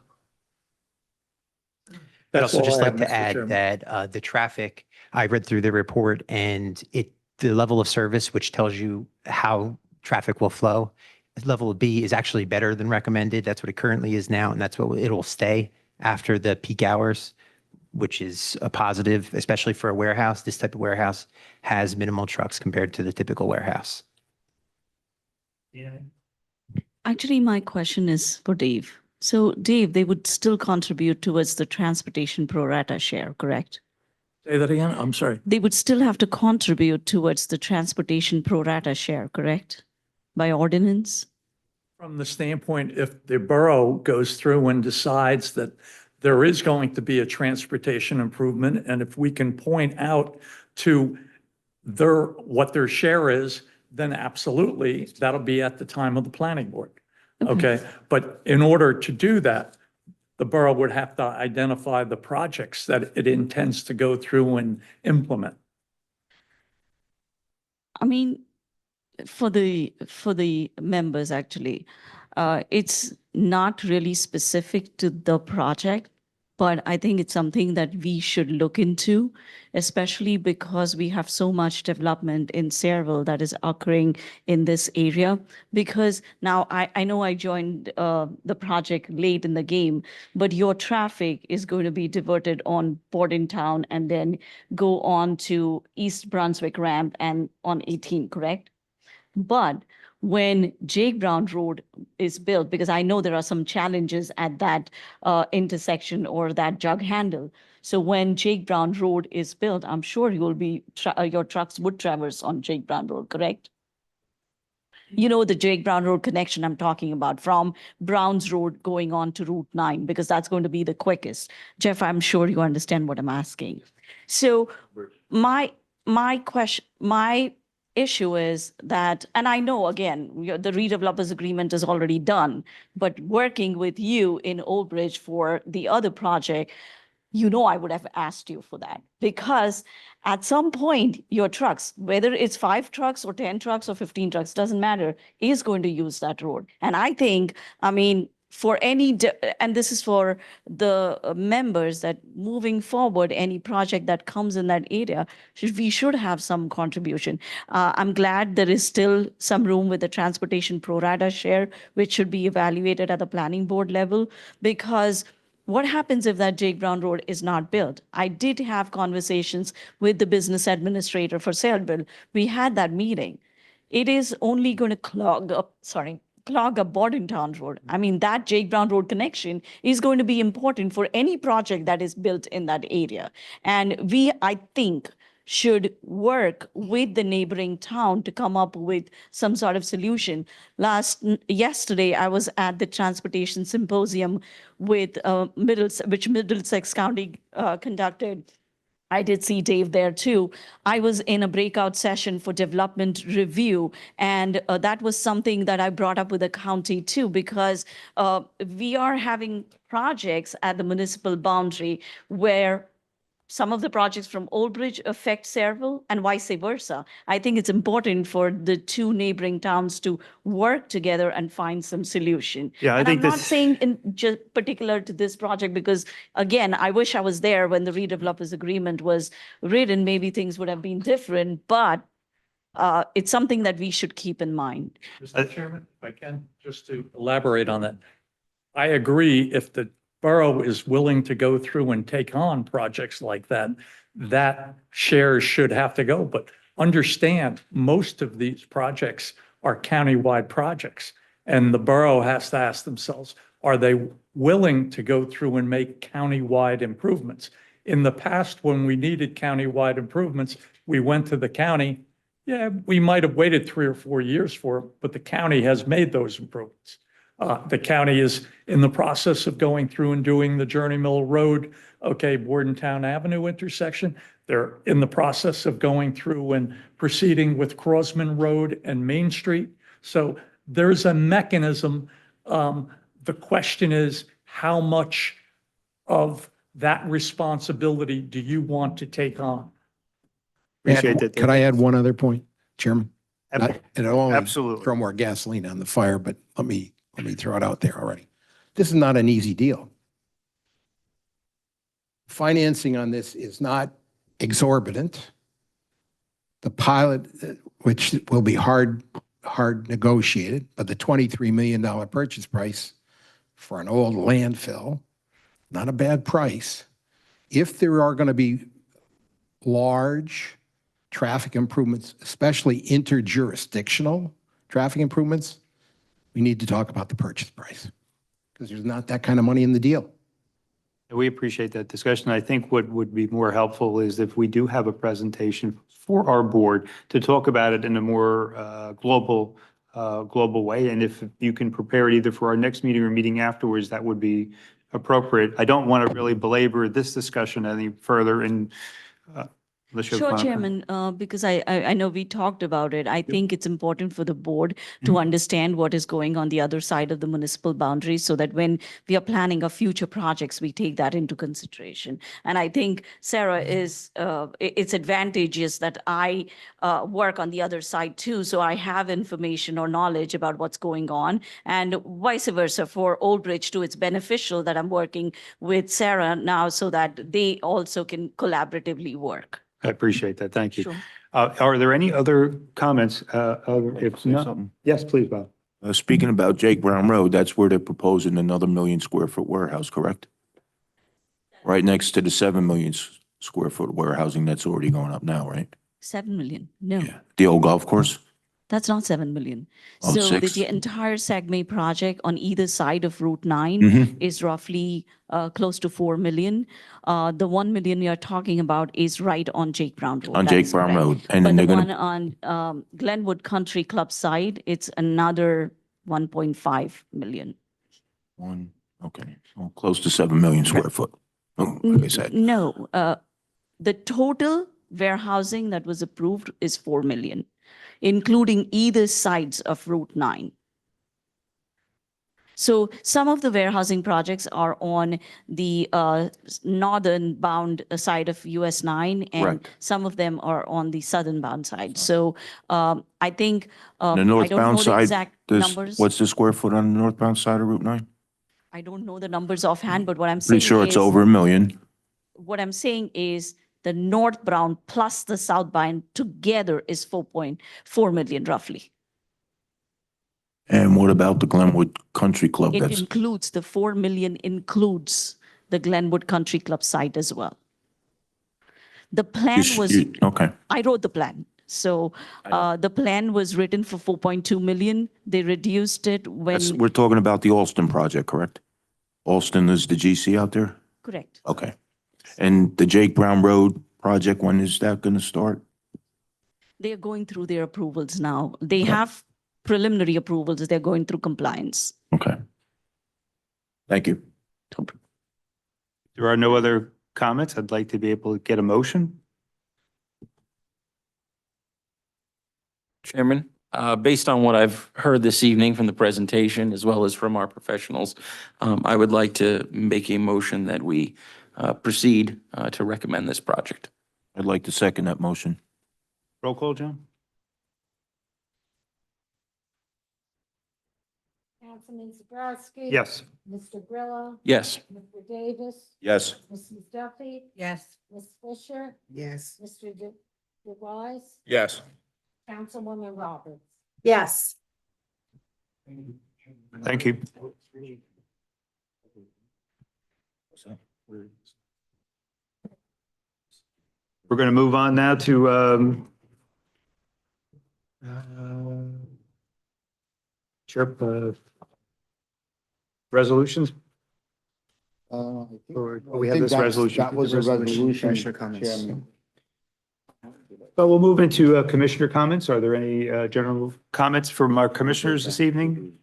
Speaker 12: I'd
Speaker 9: That's
Speaker 12: also
Speaker 9: all
Speaker 12: just
Speaker 9: I
Speaker 12: like
Speaker 9: have,
Speaker 12: to
Speaker 9: Mr.
Speaker 12: add
Speaker 9: Chairman.
Speaker 12: that the traffic, I read through the report and the level of service, which tells you how traffic will flow, level B is actually better than recommended. That's what it currently is now, and that's what it will stay after the peak hours, which is a positive, especially for a warehouse. This type of warehouse has minimal trucks compared to the typical warehouse.
Speaker 14: actually, my question is for Dave. So Dave, they would still contribute towards the transportation pro rata share, correct?
Speaker 9: Say that again, I'm sorry.
Speaker 14: They would still have to contribute towards the transportation pro rata share, correct? By ordinance?
Speaker 9: From the standpoint, if the borough goes through and decides that there is going to be a transportation improvement, and if we can point out to what their share is, then absolutely, that'll be at the time of the planning board. Okay, but in order to do that, the borough would have to identify the projects that it intends to go through and implement.
Speaker 14: I mean, for the members, actually, it's not really specific to the project, but I think it's something that we should look into, especially because we have so much development in Sayreville that is occurring in this area. Because now I know I joined the project late in the game, but your traffic is going to be diverted on Bordentown and then go on to East Brunswick ramp and on 18, correct? But when Jake Brown Road is built, because I know there are some challenges at that intersection or that jug handle. So when Jake Brown Road is built, I'm sure you will be your trucks would traverse on Jake Brown Road, correct? You know the Jake Brown Road connection I'm talking about from Browns Road going on to Route 9, because that's going to be the quickest. Jeff, I'm sure you understand what I'm asking. So my issue is that, and I know, again, the redevelopers agreement is already done, but working with you in Old Bridge for the other project, you know I would have asked you for that. Because at some point, your trucks, whether it's 5 trucks or 10 trucks or 15 trucks, doesn't matter, is going to use that road. And I think, I mean, for any, and this is for the members, that moving forward, any project that comes in that area, we should have some contribution. I'm glad there is still some room with the transportation pro rata share, which should be evaluated at the planning board level, because what happens if that Jake Brown Road is not built? I did have conversations with the business administrator for Sayreville. We had that meeting. It is only going to clog up Bordentown Road. I mean, that Jake Brown Road connection is going to be important for any project that is built in that area. And we, I think, should work with the neighboring town to come up with some sort of solution. Yesterday, I was at the transportation symposium with which Middlesex County conducted. I did see Dave there too. I was in a breakout session for development review, and that was something that I brought up with the county too, because we are having projects at the municipal boundary where some of the projects from Old Bridge affect Sayreville and vice versa. I think it's important for the two neighboring towns to work together and find some solution.
Speaker 4: Yeah, I
Speaker 14: And
Speaker 4: think
Speaker 14: I'm not
Speaker 4: this-
Speaker 14: saying in just particular to this project, because again, I wish I was there when the redevelopers agreement was written. Maybe things would have been different, but it's something that we should keep in mind.
Speaker 9: Mr. Chairman, if I can, just to elaborate on that. I agree, if the borough is willing to go through and take on projects like that, that shares should have to go. But understand, most of these projects are countywide projects. And the borough has to ask themselves, are they willing to go through and make countywide improvements? In the past, when we needed countywide improvements, we went to the county. Yeah, we might have waited 3 or 4 years for it, but the county has made those improvements. The county is in the process of going through and doing the Journey Mill Road, Bordentown Avenue intersection. They're in the process of going through and proceeding with Crossman Road and Main Street. So there's a mechanism. The question is, how much of that responsibility do you want to take on?
Speaker 4: Appreciate that.
Speaker 13: Could I add one other point, Chairman?
Speaker 4: Ab-
Speaker 13: It'll only
Speaker 4: Absolutely.
Speaker 13: throw more gasoline on the fire, but let me throw it out there already. This is not an easy deal. Financing on this is not exorbitant. The pilot, which will be hard negotiated, but the $23 million purchase price for an old landfill, not a bad price. If there are going to be large traffic improvements, especially interjurisdictional traffic improvements, we need to talk about the purchase price, because there's not that kind of money in the deal.
Speaker 4: We appreciate that discussion. I think what would be more helpful is if we do have a presentation for our board to talk about it in a more global way. And if you can prepare it either for our next meeting or meeting afterwards, that would be appropriate. I don't want to really belabor this discussion any further. And unless you have
Speaker 14: Sure,
Speaker 4: final
Speaker 14: Chairman, because I know we talked about it. I think it's important for the board to understand what is going on the other side of the municipal boundary, so that when we are planning our future projects, we take that into consideration. And I think SERA is, it's advantageous that I work on the other side too, so I have information or knowledge about what's going on, and vice versa for Old Bridge too. It's beneficial that I'm working with SERA now so that they also can collaboratively work.
Speaker 4: I appreciate that. Thank you.
Speaker 14: Sure.
Speaker 4: Are there any other comments? If
Speaker 8: say
Speaker 4: not,
Speaker 8: something?
Speaker 4: yes, please, Bob.
Speaker 8: Speaking about Jake Brown Road, that's where they're proposing another 1 million square foot warehouse, correct? Right next to the 7 million square foot warehousing that's already going up now, right?
Speaker 14: 7 million, no.
Speaker 8: Yeah. The old golf course?
Speaker 14: That's not 7 million.
Speaker 8: Oh,
Speaker 14: So the
Speaker 8: 6?
Speaker 14: entire Sagme project on either side of Route 9
Speaker 8: Mhm.
Speaker 14: is roughly close to 4 million. The 1 million you're talking about is right on Jake Brown Road.
Speaker 8: On
Speaker 14: That
Speaker 8: Jake
Speaker 14: is
Speaker 8: Brown
Speaker 14: correct.
Speaker 8: Road. And
Speaker 14: But
Speaker 8: then
Speaker 14: the
Speaker 8: they're
Speaker 14: one
Speaker 8: gonna,
Speaker 14: on Glenwood Country Club side, it's another 1.5 million.
Speaker 8: okay, so close to 7 million square foot. Oh, like I said.
Speaker 14: No, the total warehousing that was approved is 4 million, including either sides of Route 9. So some of the warehousing projects are on the northern bound side of US 9, and
Speaker 8: Correct.
Speaker 14: some of them are on the southern bound side. So I think, I
Speaker 8: The
Speaker 14: don't know
Speaker 8: northbound
Speaker 14: the
Speaker 8: side,
Speaker 14: exact numbers.
Speaker 8: what's the square foot on the northbound side of Route 9?
Speaker 14: I don't know the numbers offhand, but what I'm saying
Speaker 8: Pretty sure it's
Speaker 14: is,
Speaker 8: over 1 million.
Speaker 14: what I'm saying is the northbound plus the southbound together is 4.4 million roughly.
Speaker 8: And what about the Glenwood Country Club?
Speaker 14: It
Speaker 8: That's,
Speaker 14: includes, the 4 million includes the Glenwood Country Club site as well. The plan was,
Speaker 8: okay.
Speaker 14: I wrote the plan. So the plan was written for 4.2 million. They reduced it when,
Speaker 8: We're talking about the Alston project, correct? Alston is the GC out there?
Speaker 14: correct.
Speaker 8: Okay. And the Jake Brown Road project, when is that going to start?
Speaker 14: They are going through their approvals now. They
Speaker 8: Okay.
Speaker 14: have preliminary approvals. They're going through compliance.
Speaker 8: Okay. Thank you.
Speaker 4: There are no other comments. I'd like to be able to get a motion.
Speaker 2: Chairman, based on what I've heard this evening from the presentation, as well as from our professionals, I would like to make a motion that we proceed to recommend this project.
Speaker 8: I'd like to second that motion.
Speaker 4: Roll call, John?
Speaker 16: Councilman Zabrowski.
Speaker 4: Yes.
Speaker 16: Mr. Grillo.
Speaker 2: Yes.
Speaker 16: Mr. Davis.
Speaker 8: Yes.
Speaker 16: Mrs. Duffy.
Speaker 1: Yes.
Speaker 16: Ms. Fisher.
Speaker 10: Yes.
Speaker 16: Mr. DeWise.
Speaker 8: Yes.
Speaker 16: Councilwoman Roberts.
Speaker 3: Yes.
Speaker 4: Thank you. We're going to move on now to resolutions. Or we have this resolution.
Speaker 7: That was a resolution,
Speaker 5: Commissioner comments.
Speaker 7: Chairman.
Speaker 4: But we'll move into commissioner comments. Are there any general comments from our commissioners this evening?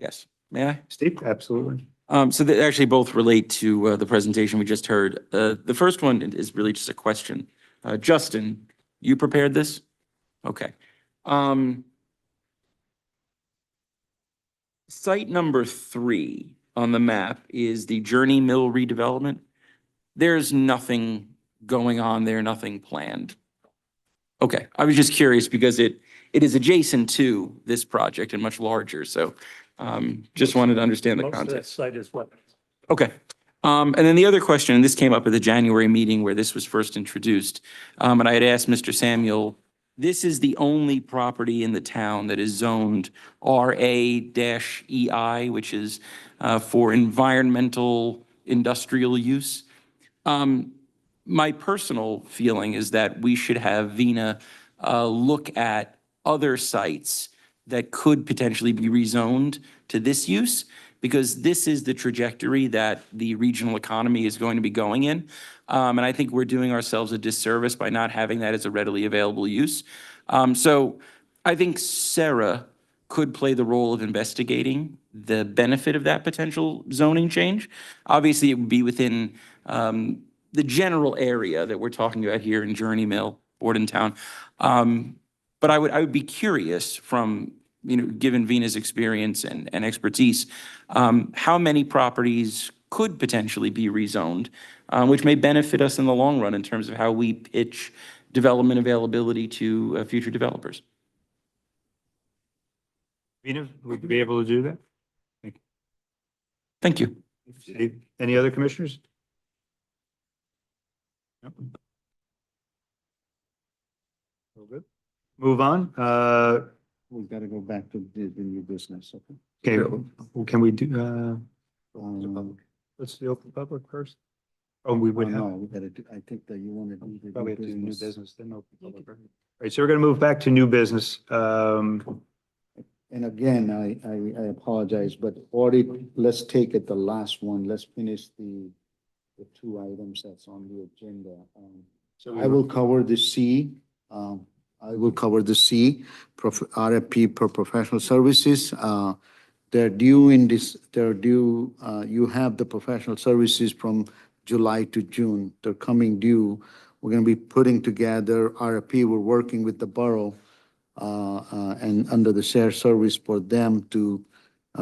Speaker 2: Yes. May I?
Speaker 4: Steve, absolutely.
Speaker 2: So they actually both relate to the presentation we just heard. The first one is really just a question. Justin, you prepared this? Okay. Site number 3 on the map is the Journey Mill redevelopment. There's nothing going on there, nothing planned. Okay, I was just curious because it is adjacent to this project and much larger, so just wanted to understand the
Speaker 9: Most of that
Speaker 2: context.
Speaker 9: site is what?
Speaker 2: Okay. And then the other question, and this came up at the January meeting where this was first introduced, and I had asked Mr. Samuel, this is the only property in the town that is zoned RA-EI, which is for environmental industrial use. My personal feeling is that we should have Vina look at other sites that could potentially be rezoned to this use, because this is the trajectory that the regional economy is going to be going in. And I think we're doing ourselves a disservice by not having that as a readily available use. So I think SERA could play the role of investigating the benefit of that potential zoning change. Obviously, it would be within the general area that we're talking about here in Journey Mill, Bordentown. But I would be curious from, given Vina's experience and expertise, how many properties could potentially be rezoned, which may benefit us in the long run in terms of how we pitch development availability to future developers.
Speaker 4: Vina, would you be able to do that?
Speaker 2: Thank you.
Speaker 4: Steve, any other commissioners? No? All good. Move on.
Speaker 7: We've got to go back to the new business, okay?
Speaker 4: Okay, can we do, let's do open public first? Oh, we would have.
Speaker 7: No, we gotta do, I think that you want to do the
Speaker 4: Probably
Speaker 7: new
Speaker 4: have to do new
Speaker 7: business.
Speaker 4: business, then open public. All right, so we're going to move back to new business.
Speaker 7: And again, I apologize, but audit, let's take it the last one. Let's finish the two items that's on the agenda. I will cover the C. I will cover the C, RFP per professional services. They're due you have the professional services from July to June. They're coming due. We're going to be putting together RFP. We're working with the borough and under the shared service for them to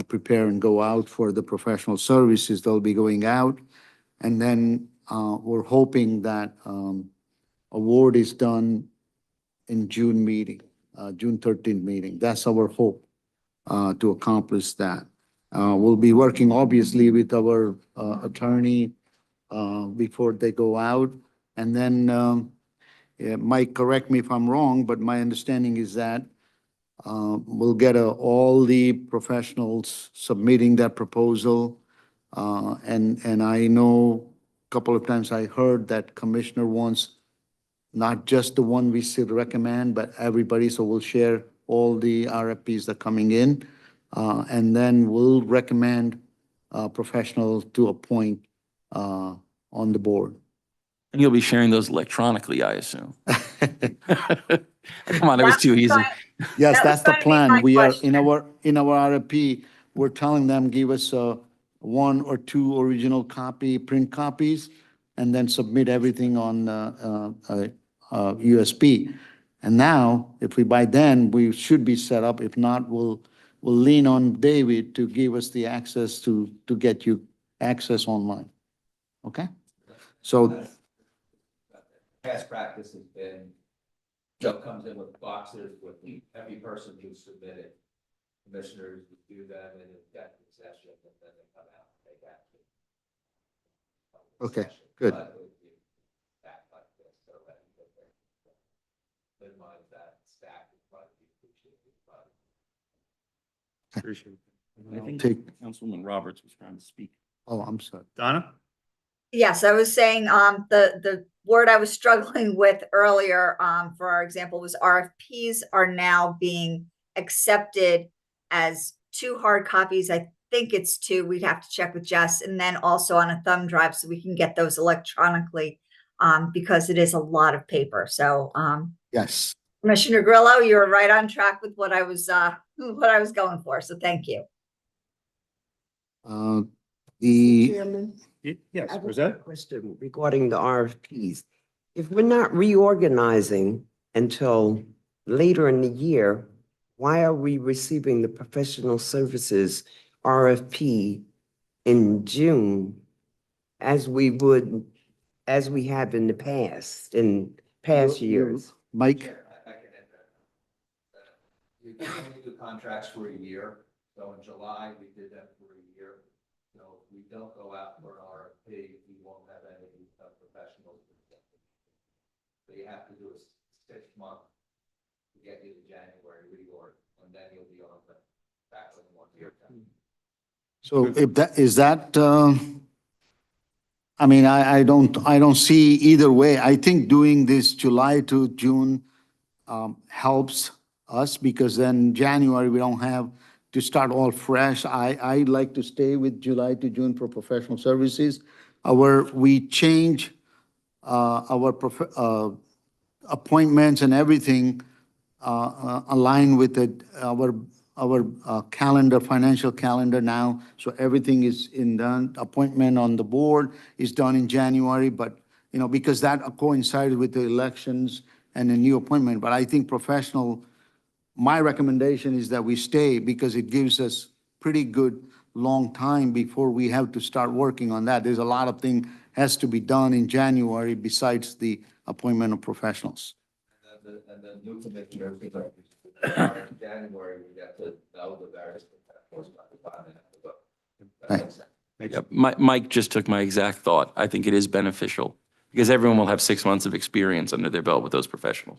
Speaker 7: prepare and go out for the professional services. They'll be going out. And then we're hoping that award is done in June meeting, June 13th meeting. That's our hope to accomplish that. We'll be working obviously with our attorney before they go out. And then Mike, correct me if I'm wrong, but my understanding is that we'll get all the professionals submitting that proposal. And I know a couple of times I heard that commissioner wants not just the one we should recommend, but everybody. So we'll share all the RFPs that are coming in. And then we'll recommend professionals to appoint on the board.
Speaker 2: And you'll be sharing those electronically, I assume. Come on, that was too easy.
Speaker 7: Yes, that's the plan. We are in our RFP, we're telling them, give us 1 or 2 original print copies. and then submit everything on USB. And now, if we by then, we should be set up. If not, we'll lean on David to give us the access to get you access online. Okay? So,
Speaker 11: Past practice has been, Joe comes in with boxes with every person who submitted. Commissioners would do that in executive session, and then they come out and take action.
Speaker 7: okay, good.
Speaker 11: But it would be back like this, so that you get there. Minimize that stack in front of you,
Speaker 2: Appreciate it. I think
Speaker 7: Take-
Speaker 2: Councilwoman Roberts was trying to speak.
Speaker 7: Oh, I'm sorry.
Speaker 4: Donna?
Speaker 3: Yes, I was saying, the word I was struggling with earlier, for our example, was RFPs are now being accepted as 2 hard copies. I think it's 2. We'd have to check with Jess, and then also on a thumb drive so we can get those electronically, because it is a lot of paper. So,
Speaker 7: Yes.
Speaker 3: Commissioner Grillo, you were right on track with what I was going for. So thank you.
Speaker 7: The,
Speaker 10: Chairman, I
Speaker 4: Yes,
Speaker 10: have
Speaker 4: was
Speaker 10: a
Speaker 4: that?
Speaker 10: question regarding the RFPs. If we're not reorganizing until later in the year, why are we receiving the professional services RFP in June as we have in the past, in past years?
Speaker 7: Mike?
Speaker 11: I can enter. You can only do contracts for a year, so in July, we did that for a year. So if we don't go out for an RFP, we won't have any professionals. So you have to do a 6-month to get you to January reorg, and then you'll be on the back of 1 year.
Speaker 7: So if that, is that, I mean, I don't see either way. I think doing this July to June helps us because then January, we don't have to start all fresh. I like to stay with July to June for professional services. We change our appointments and everything align with our calendar, financial calendar now. So everything is done. Appointment on the board is done in January, but, you know, because that coincided with the elections and a new appointment. But I think professional, my recommendation is that we stay because it gives us pretty good long time before we have to start working on that. There's a lot of things has to be done in January besides the appointment of professionals.
Speaker 11: And the new commissioner, in January, we got to know the various.
Speaker 2: Yeah, Mike just took my exact thought. I think it is beneficial because everyone will have 6 months of experience under their belt with those professionals.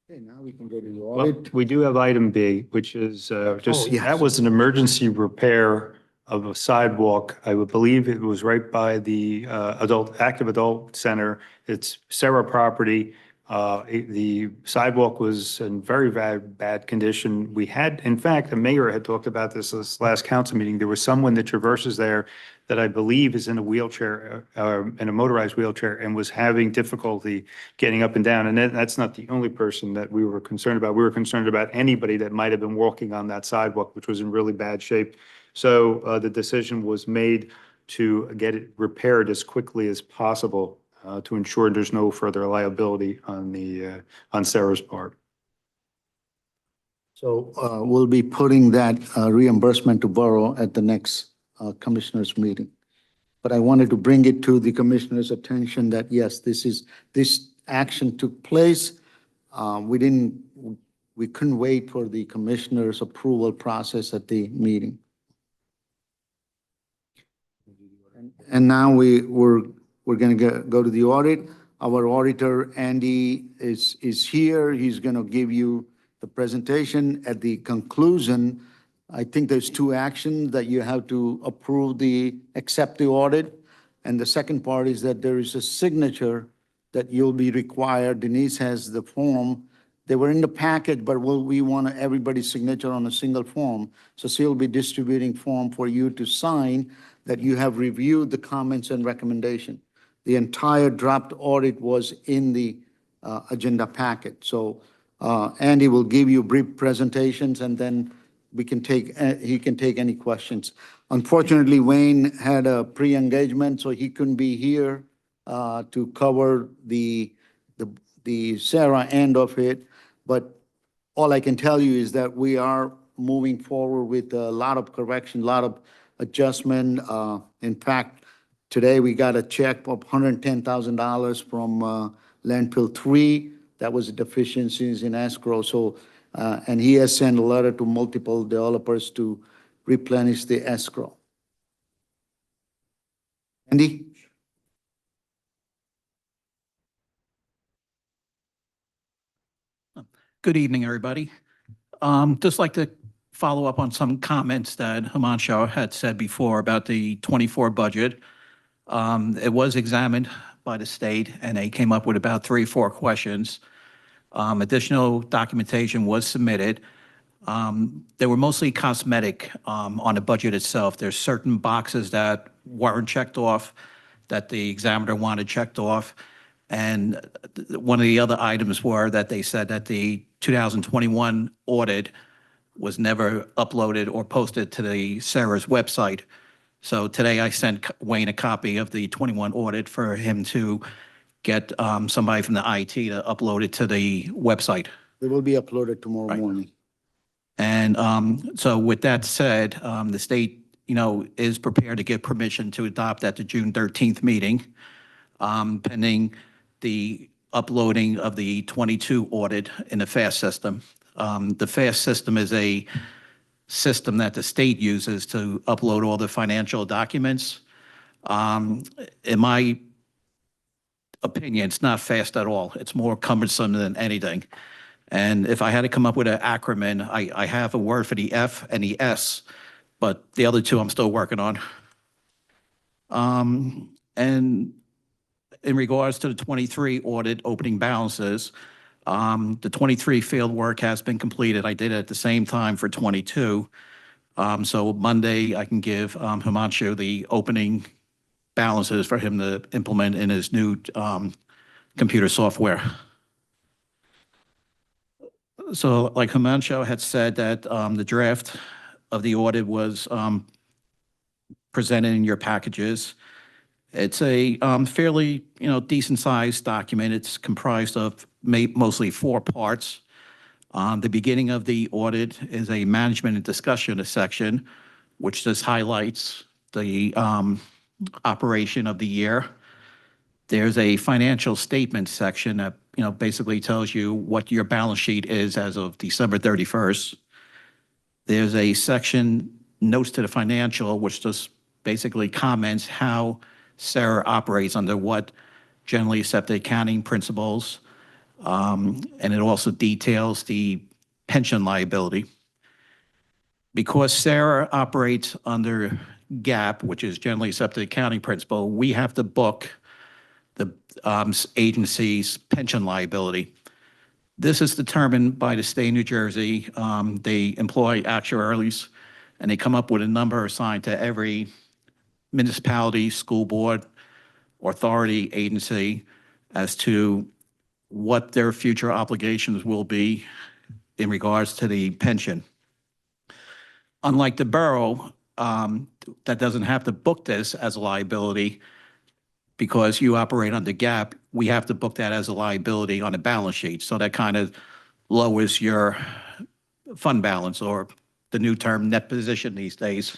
Speaker 7: Okay, now we can go to the
Speaker 4: Well,
Speaker 7: audit.
Speaker 4: we do have item B, which is just,
Speaker 7: yes.
Speaker 4: that was an emergency repair of a sidewalk. I would believe it was right by the active adult center. It's SERA property. The sidewalk was in very bad condition. We had, in fact, the mayor had talked about this last council meeting. There was someone that traverses there that I believe is in a wheelchair, in a motorized wheelchair, and was having difficulty getting up and down. And that's not the only person that we were concerned about. We were concerned about anybody that might have been walking on that sidewalk, which was in really bad shape. So the decision was made to get it repaired as quickly as possible to ensure there's no further liability on Sarah's part.
Speaker 7: So we'll be putting that reimbursement to borough at the next commissioners meeting. But I wanted to bring it to the commissioners' attention that yes, this action took place. We couldn't wait for the commissioners' approval process at the meeting. And now we're going to go to the audit. Our auditor, Andy, is here. He's going to give you the presentation. At the conclusion, I think there's 2 actions that you have to approve accept the audit. And the second part is that there is a signature that you'll be required. Denise has the form. They were in the packet, but we want everybody's signature on a single form. So she'll be distributing form for you to sign that you have reviewed the comments and recommendation. The entire draft audit was in the agenda packet. So Andy will give you brief presentations, and then we can take, he can take any questions. Unfortunately, Wayne had a pre-engagement, so he couldn't be here to cover the SERA end of it. But all I can tell you is that we are moving forward with a lot of correction, a lot of adjustment. In fact, today we got a check of $110,000 from landfill 3. That was deficiencies in escrow. So, and he has sent a letter to multiple developers to replenish the escrow. Andy?
Speaker 17: Good evening, everybody. Just like to follow up on some comments that Himanshu had said before about the 24 budget. It was examined by the state and they came up with about 3 or 4 questions. Additional documentation was submitted. They were mostly cosmetic on the budget itself. There's certain boxes that weren't checked off that the examiner wanted checked off. And one of the other items were that they said that the 2021 audit was never uploaded or posted to the SERA's website. So today I sent Wayne a copy of the 21 audit for him to get somebody from the IT to upload it to the website.
Speaker 7: It will be uploaded tomorrow morning.
Speaker 17: And so with that said, the state, is prepared to give permission to adopt at the June 13th meeting, pending the uploading of the 22 audit in the FAST system. The FAST system is a system that the state uses to upload all the financial documents. In my opinion, it's not fast at all. It's more cumbersome than anything. And if I had to come up with an acronym, I have a word for the F and the S, but the other 2 I'm still working on. And in regards to the 23 audit opening balances, the 23 field work has been completed. I did it at the same time for 22. So Monday, I can give Himanshu the opening balances for him to implement in his new computer software. So like Himanshu had said that the draft of the audit was presented in your packages. It's a fairly, decent sized document. It's comprised of mostly 4 parts. The beginning of the audit is a management and discussion section, which just highlights the operation of the year. There's a financial statement section that, basically tells you what your balance sheet is as of December 31st. There's a section, notes to the financial, which just basically comments how SERA operates under what generally accepted accounting principles. And it also details the pension liability. Because SERA operates under GAAP, which is generally accepted accounting principle, we have to book the agency's pension liability. This is determined by the state of New Jersey. They employ actuaries, and they come up with a number assigned to every municipality, school board, authority, agency as to what their future obligations will be in regards to the pension. Unlike the borough, that doesn't have to book this as a liability because you operate under GAAP, we have to book that as a liability on a balance sheet. So that kind of lowers your fund balance, or the new term, net position these days.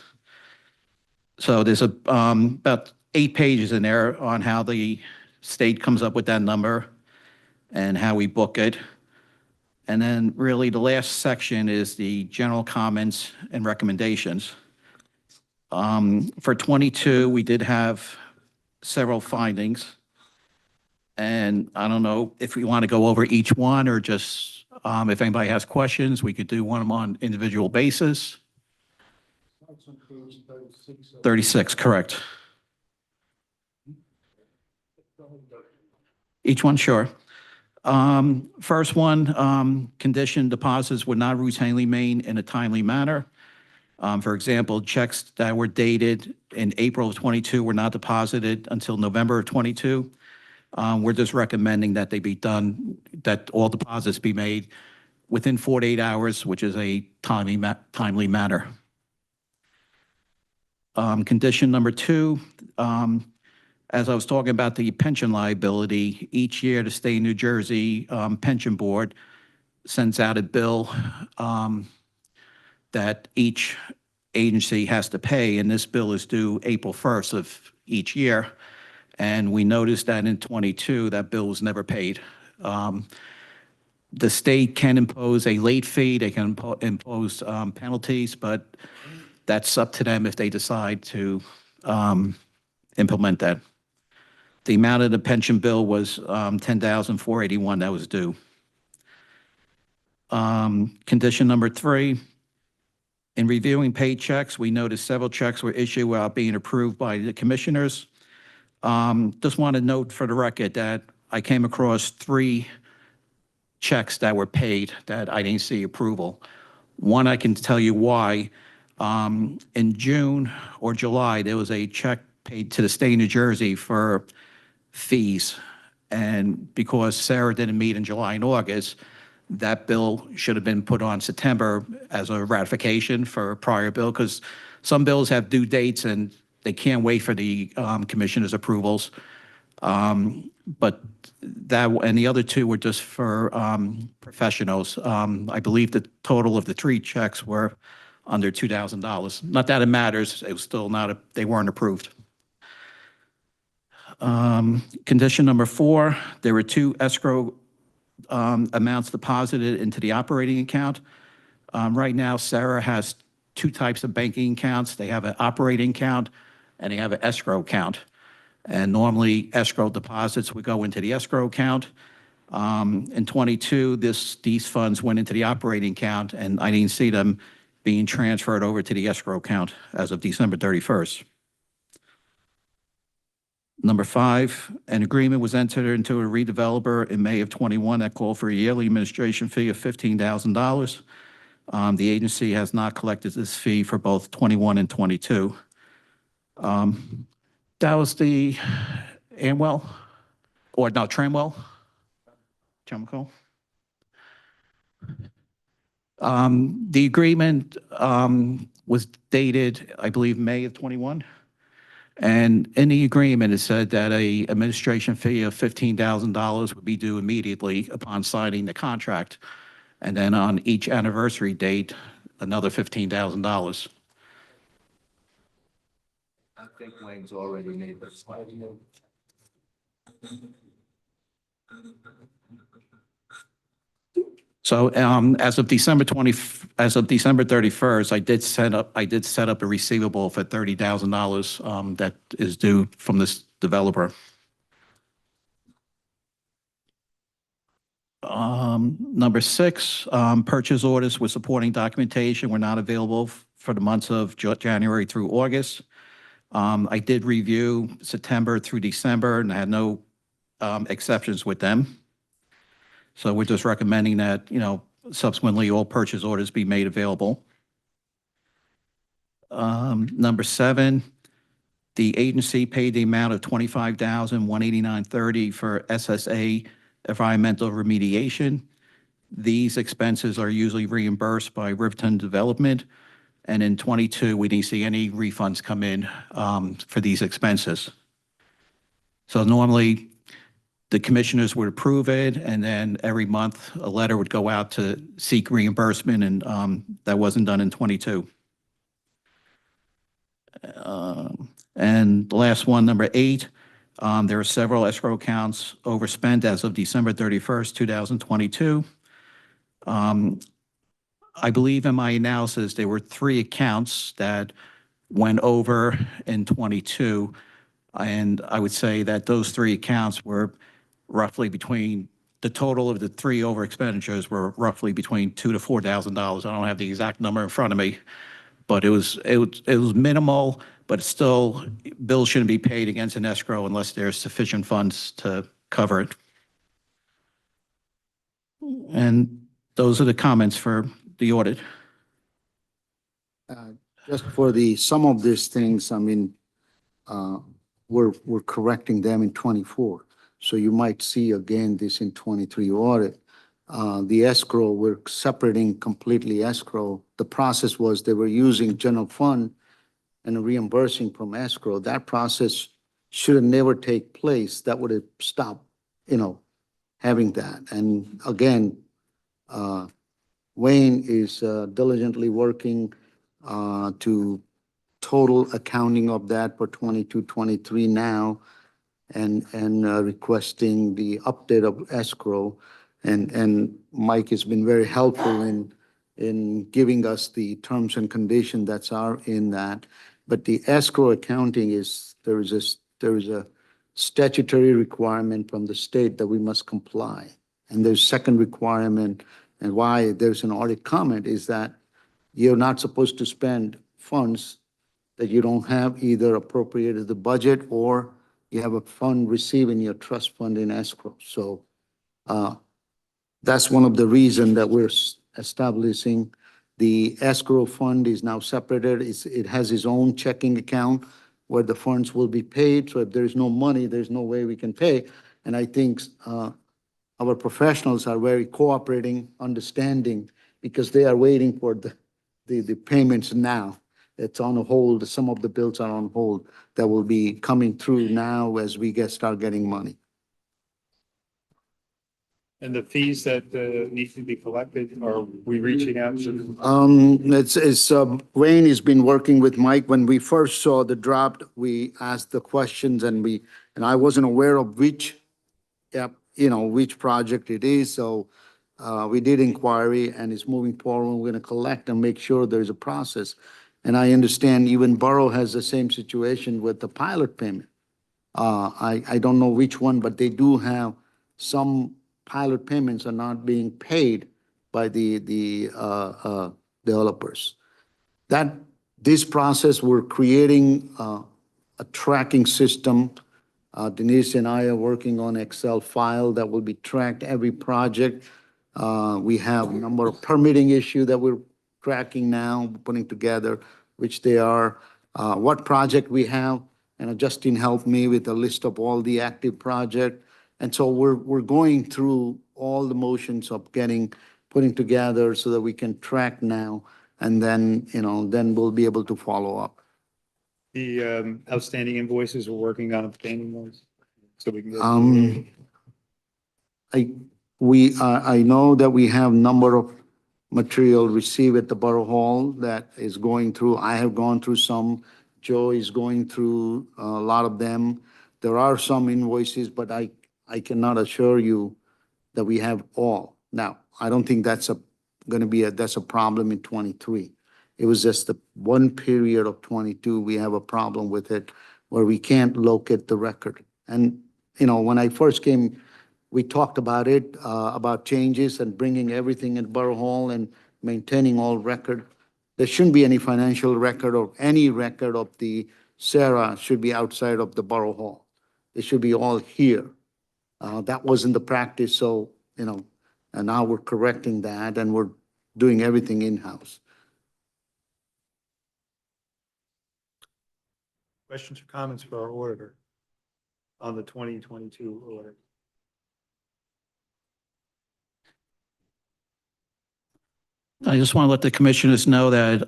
Speaker 17: So there's about 8 pages in there on how the state comes up with that number and how we book it. And then really the last section is the general comments and recommendations. For 22, we did have several findings. And I don't know if we want to go over each one or just, if anybody has questions, we could do one on individual basis. 36, correct. Each one, sure. First one, condition deposits were not routinely made in a timely manner. For example, checks that were dated in April of 22 were not deposited until November of 22. We're just recommending that they be done, that all deposits be made within 48 hours, which is a timely matter. Condition number 2, as I was talking about the pension liability, each year the state of New Jersey Pension Board sends out a bill that each agency has to pay, and this bill is due April 1st of each year. And we noticed that in '22, that bill was never paid. The state can impose a late fee, they can impose penalties, but that's up to them if they decide to implement that. The amount of the pension bill was $10,481 that was due. Condition number 3, in reviewing paid checks, we noticed several checks were issued without being approved by the commissioners. Just want to note for the record that I came across 3 checks that were paid that I didn't see approval. One, I can tell you why. In June or July, there was a check paid to the state of New Jersey for fees. And because SERA didn't meet in July and August, that bill should have been put on September as a ratification for a prior bill, because some bills have due dates and they can't wait for the commissioner's approvals. But that, and the other 2 were just for professionals. I believe the total of the 3 checks were under $2,000. Not that it matters, it was still not, they weren't approved. Condition number 4, there were 2 escrow amounts deposited into the operating account. Right now, SERA has 2 types of banking accounts. They have an operating account and they have an escrow account. And normally escrow deposits would go into the escrow account. In '22, these funds went into the operating account and I didn't see them being transferred over to the escrow account as of December 31st. Number 5, an agreement was entered into a redeveloper in May of '21 that called for a yearly administration fee of $15,000. The agency has not collected this fee for both '21 and '22. That was the Amwell, or no, Tramwell, Chemical. The agreement was dated, I believe, May of '21. And in the agreement, it said that a administration fee of $15,000 would be due immediately upon signing the contract. And then on each anniversary date, another $15,000.
Speaker 11: I think Wayne's already made this slide.
Speaker 17: So as of December 31st, I did set up a receivable for $30,000 that is due from this developer. Number 6, purchase orders with supporting documentation were not available for the months of January through August. I did review September through December and I had no exceptions with them. So we're just recommending that, subsequently all purchase orders be made available. Number 7, the agency paid the amount of $25,189.30 for SSA environmental remediation. These expenses are usually reimbursed by Riverton Development. And in '22, we didn't see any refunds come in for these expenses. So normally, the commissioners would approve it, and then every month, a letter would go out to seek reimbursement, and that wasn't done in '22. And the last one, number 8, there are several escrow accounts overspent as of December 31st, 2022. I believe in my analysis, there were 3 accounts that went over in '22, and I would say that those 3 accounts were roughly between, the total of the 3 over expenditures were roughly between $2,000 to $4,000. I don't have the exact number in front of me, but it was minimal, but still, bills shouldn't be paid against an escrow unless there's sufficient funds to cover it. And those are the comments for the audit.
Speaker 7: Just for some of these things, I mean, we're correcting them in '24. So you might see again this in '23 audit. the escrow, we're separating completely escrow. The process was they were using general fund and reimbursing from escrow. That process should have never take place. That would have stopped, having that. And again, Wayne is diligently working to total accounting of that for 22, 23 now, and requesting the update of escrow. And Mike has been very helpful in giving us the terms and condition that's are in that. But the escrow accounting is, there is a statutory requirement from the state that we must comply. And there's second requirement, and why there's an audit comment is that you're not supposed to spend funds that you don't have either appropriated the budget or you have a fund receiving your trust fund in escrow. So that's one of the reasons that we're establishing the escrow fund is now separated. It has its own checking account where the funds will be paid. So if there's no money, there's no way we can pay. And I think our professionals are very cooperating, understanding, because they are waiting for the payments now. It's on hold. Some of the bills are on hold that will be coming through now as we start getting money.
Speaker 4: And the fees that need to be collected, are we reaching out to?
Speaker 7: Wayne has been working with Mike. When we first saw the draft, we asked the questions and I wasn't aware of which project it is. So we did inquiry and it's moving forward. We're going to collect and make sure there's a process. And I understand even Borough has the same situation with the pilot payment. I don't know which one, but they do have some pilot payments are not being paid by the developers. This process, we're creating a tracking system. Denise and I are working on Excel file that will be tracked every project. We have a number of permitting issue that we're tracking now, putting together, which they are, what project we have. And Justin helped me with a list of all the active project. And so we're going through all the motions of putting together so that we can track now. And then, then we'll be able to follow up.
Speaker 4: The outstanding invoices, we're working on obtaining those, so we can get.
Speaker 7: I know that we have number of material received at the Borough Hall that is going through. I have gone through some. Joe is going through a lot of them. There are some invoices, but I cannot assure you that we have all. Now, I don't think that's that's a problem in 23. It was just the one period of 22, we have a problem with it where we can't locate the record. And, when I first came, we talked about it, about changes and bringing everything in Borough Hall and maintaining all record. There shouldn't be any financial record or any record of the SERA should be outside of the Borough Hall. It should be all here. That wasn't the practice, so, and now we're correcting that and we're doing everything in-house.
Speaker 4: Questions or comments for our auditor on the 2022 audit?
Speaker 17: I just want to let the commissioners know that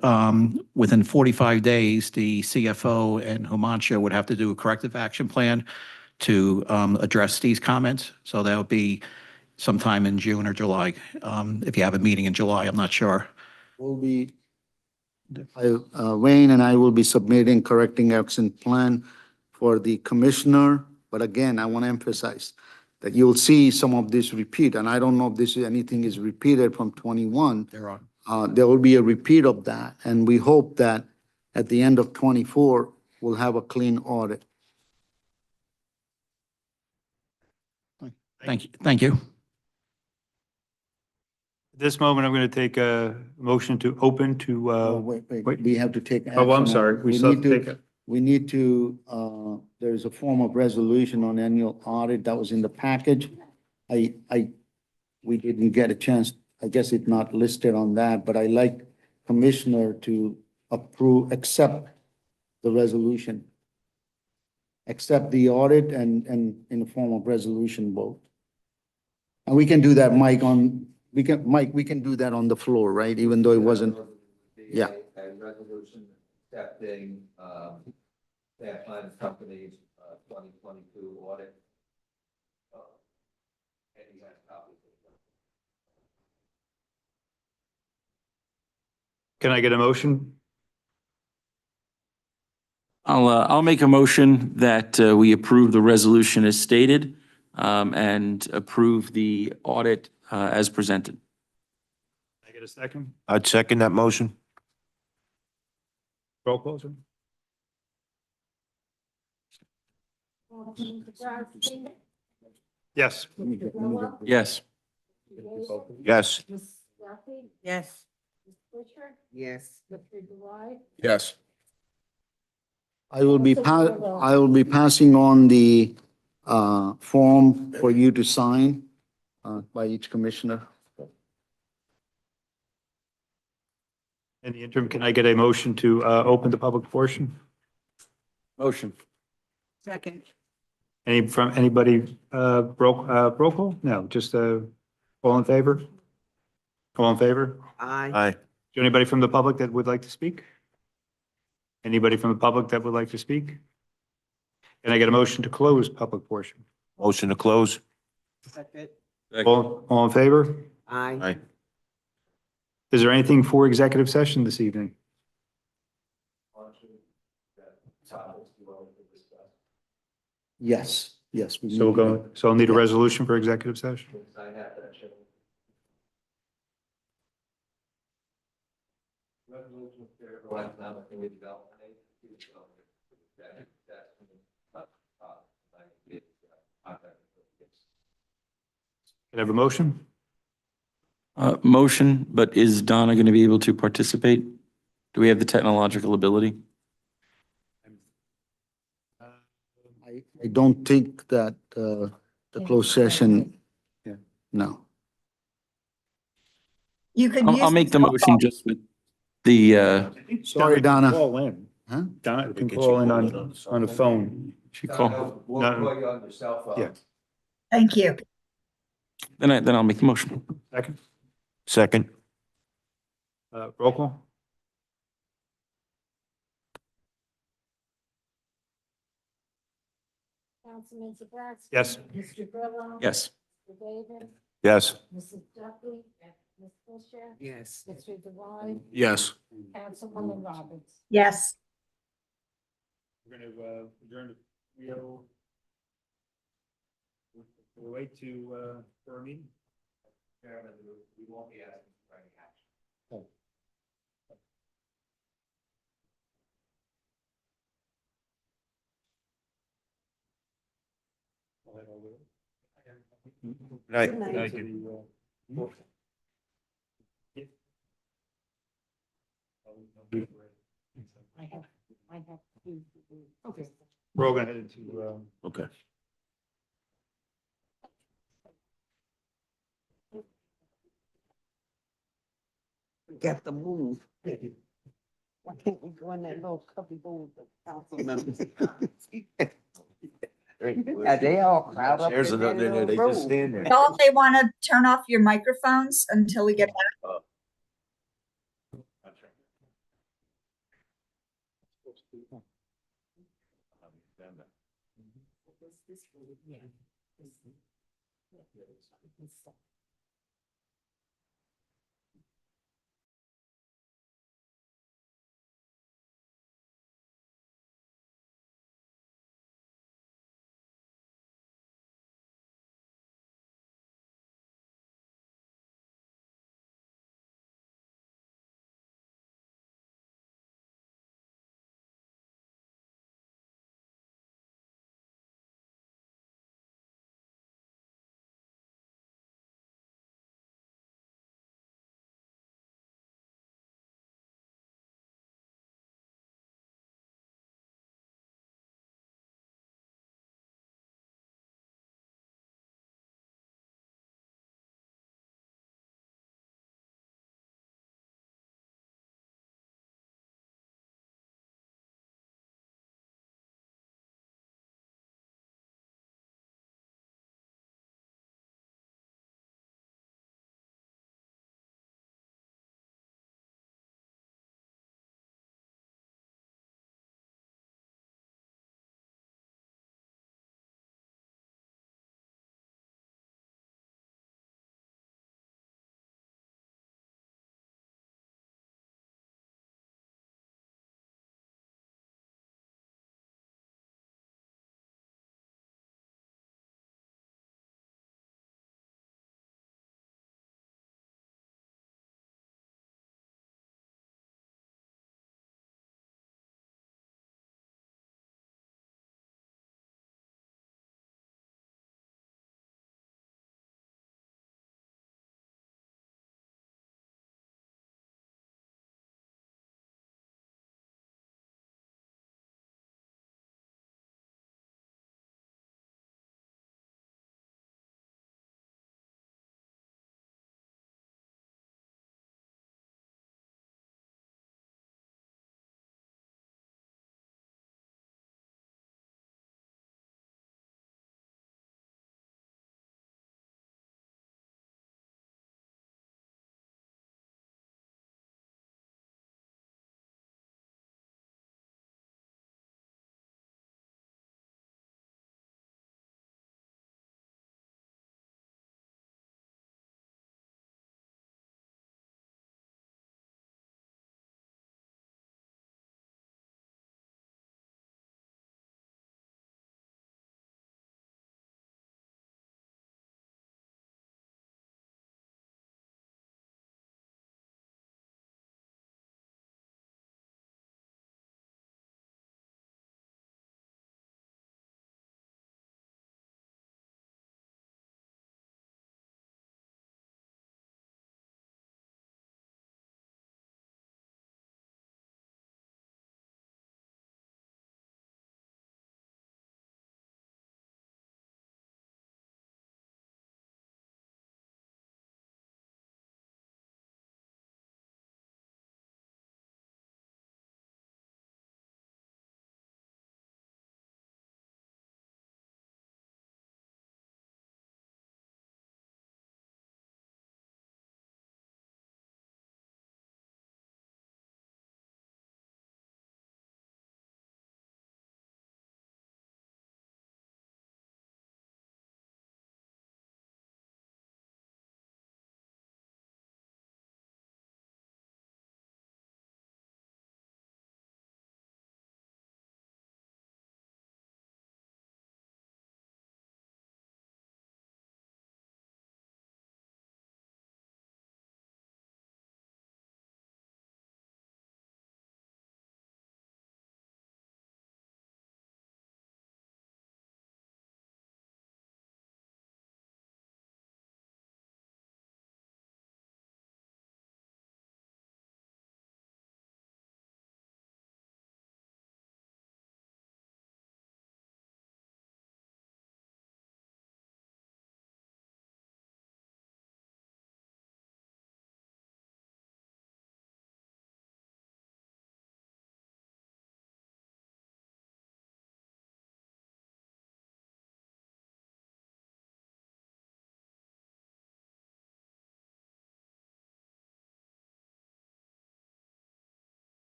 Speaker 17: within 45 days, the CFO and Humansha would have to do a corrective action plan to address these comments. So that'll be sometime in June or July. If you have a meeting in July, I'm not sure.
Speaker 7: Wayne and I will be submitting correcting action plan for the commissioner. But again, I want to emphasize that you'll see some of this repeat. And I don't know if anything is repeated from 21. There will be a repeat of that. And we hope that at the end of 24, we'll have a clean audit.
Speaker 17: Thank you. Thank you.
Speaker 4: At this moment, I'm going to take a motion to open to.
Speaker 7: Wait, we have to take action.
Speaker 4: Oh, I'm sorry. We still have to take it.
Speaker 7: We need to, there's a form of resolution on annual audit that was in the package. We didn't get a chance, I guess it's not listed on that, but I like Commissioner to accept the resolution. Accept the audit and in the form of resolution vote. And we can do that, Mike, Mike, we can do that on the floor, right? Even though it wasn't, yeah.
Speaker 11: A resolution accepting, Staff Line Company's, 2022 audit. And you have copies of it.
Speaker 4: Can I get a motion?
Speaker 2: I'll make a motion that we approve the resolution as stated and approve the audit as presented.
Speaker 4: Can I get a second?
Speaker 8: I'd second that motion.
Speaker 4: Roll call, sir?
Speaker 16: Councilman Wozzachowski,
Speaker 4: Yes.
Speaker 16: Mr. Grillo,
Speaker 2: Yes.
Speaker 16: Mr. Gazer,
Speaker 8: Yes.
Speaker 16: Ms. Duffy,
Speaker 1: Yes.
Speaker 16: Ms. Fisher,
Speaker 10: Yes.
Speaker 16: Mr. Dwight,
Speaker 8: Yes.
Speaker 7: I will be passing on the form for you to sign by each commissioner.
Speaker 4: In the interim, can I get a motion to open the public portion?
Speaker 2: Motion.
Speaker 1: Second.
Speaker 4: Anybody, roll call? No, just, all in favor? All in favor?
Speaker 10: Aye.
Speaker 8: Aye.
Speaker 4: Is there anybody from the public that would like to speak? Anybody from the public that would like to speak? Can I get a motion to close public portion?
Speaker 8: Motion to close.
Speaker 10: Second.
Speaker 4: All in favor?
Speaker 10: Aye.
Speaker 8: Aye.
Speaker 4: Is there anything for executive session this evening?
Speaker 7: Yes. we
Speaker 4: So
Speaker 7: need
Speaker 4: we'll
Speaker 7: to
Speaker 4: go, so I'll need a resolution for executive session.
Speaker 11: I have that. Resolution of Fair Economic and Redevelopment Agency.
Speaker 4: Can I have a motion?
Speaker 2: Motion, but is Donna going to be able to participate? Do we have the technological ability?
Speaker 7: I don't think that the closed session,
Speaker 4: Yeah.
Speaker 7: no.
Speaker 3: You can use.
Speaker 2: I'll make the motion just with the,
Speaker 7: Sorry, Donna.
Speaker 4: Call in.
Speaker 7: Huh?
Speaker 4: Donna can call in on a phone.
Speaker 2: she call,
Speaker 11: We'll call you on your cell phone.
Speaker 4: Yeah.
Speaker 3: Thank you.
Speaker 2: then I'll make the motion.
Speaker 4: Second,
Speaker 8: Second.
Speaker 4: roll call?
Speaker 16: Councilman Wozzachowski.
Speaker 4: Yes.
Speaker 16: Mr. Grillo.
Speaker 2: Yes.
Speaker 16: Mr. Gazer,
Speaker 8: Yes.
Speaker 16: Mrs. Duffy, Ms. Fisher,
Speaker 10: Yes.
Speaker 16: Mr. Dwight,
Speaker 8: Yes.
Speaker 16: Councilwoman Roberts.
Speaker 3: Yes.
Speaker 4: We're going to adjourn to, we'll wait to, for a meeting.
Speaker 11: Chairman, we won't be asking for any action.
Speaker 8: Night.
Speaker 10: Night.
Speaker 16: I have to.
Speaker 4: Okay. We're all going to head into,
Speaker 8: Okay.
Speaker 10: Got to move. Why can't we go in that little cubby hole with the council members? Yeah, they all crowd up in that little room.
Speaker 8: there.
Speaker 3: Don't they want to turn off your microphones until we get back?
Speaker 16: Yeah.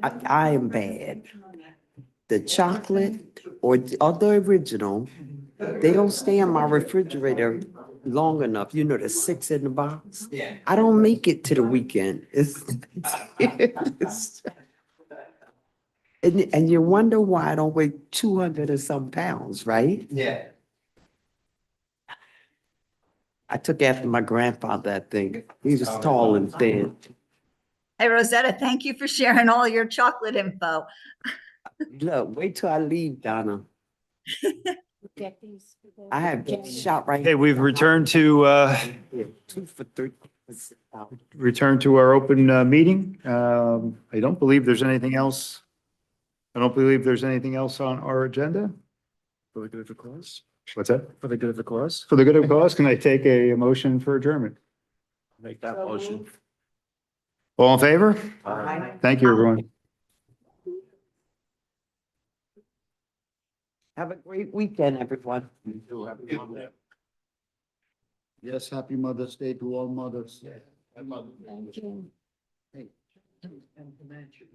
Speaker 10: I am bad. The chocolate or the original, they don't stay in my refrigerator long enough. You know, the 6 in the box. I don't make it to the weekend. And you wonder why I don't weigh 200 and some pounds, right?
Speaker 11: Yeah.
Speaker 10: I took after my grandfather, I think. He was tall and thin.
Speaker 3: Hey, Rosetta, thank you for sharing all your chocolate info.
Speaker 10: Look, wait till I leave, Donna. I have shot right.
Speaker 4: Okay, we've returned to,
Speaker 10: here. 2 for 3.
Speaker 4: our open meeting. I don't believe there's anything else. I don't believe there's anything else on our agenda.
Speaker 5: For the good of the cause?
Speaker 4: What's that?
Speaker 5: For the good of the cause?
Speaker 4: For the good of the cause, can I take a motion for adjournment?
Speaker 5: Make that motion.
Speaker 4: All in favor?
Speaker 10: Aye.
Speaker 4: Thank you, everyone.
Speaker 10: Have a great weekend, everyone.
Speaker 7: Yes, happy Mother's Day to all mothers.
Speaker 16: Thank you.
Speaker 1: And the manager.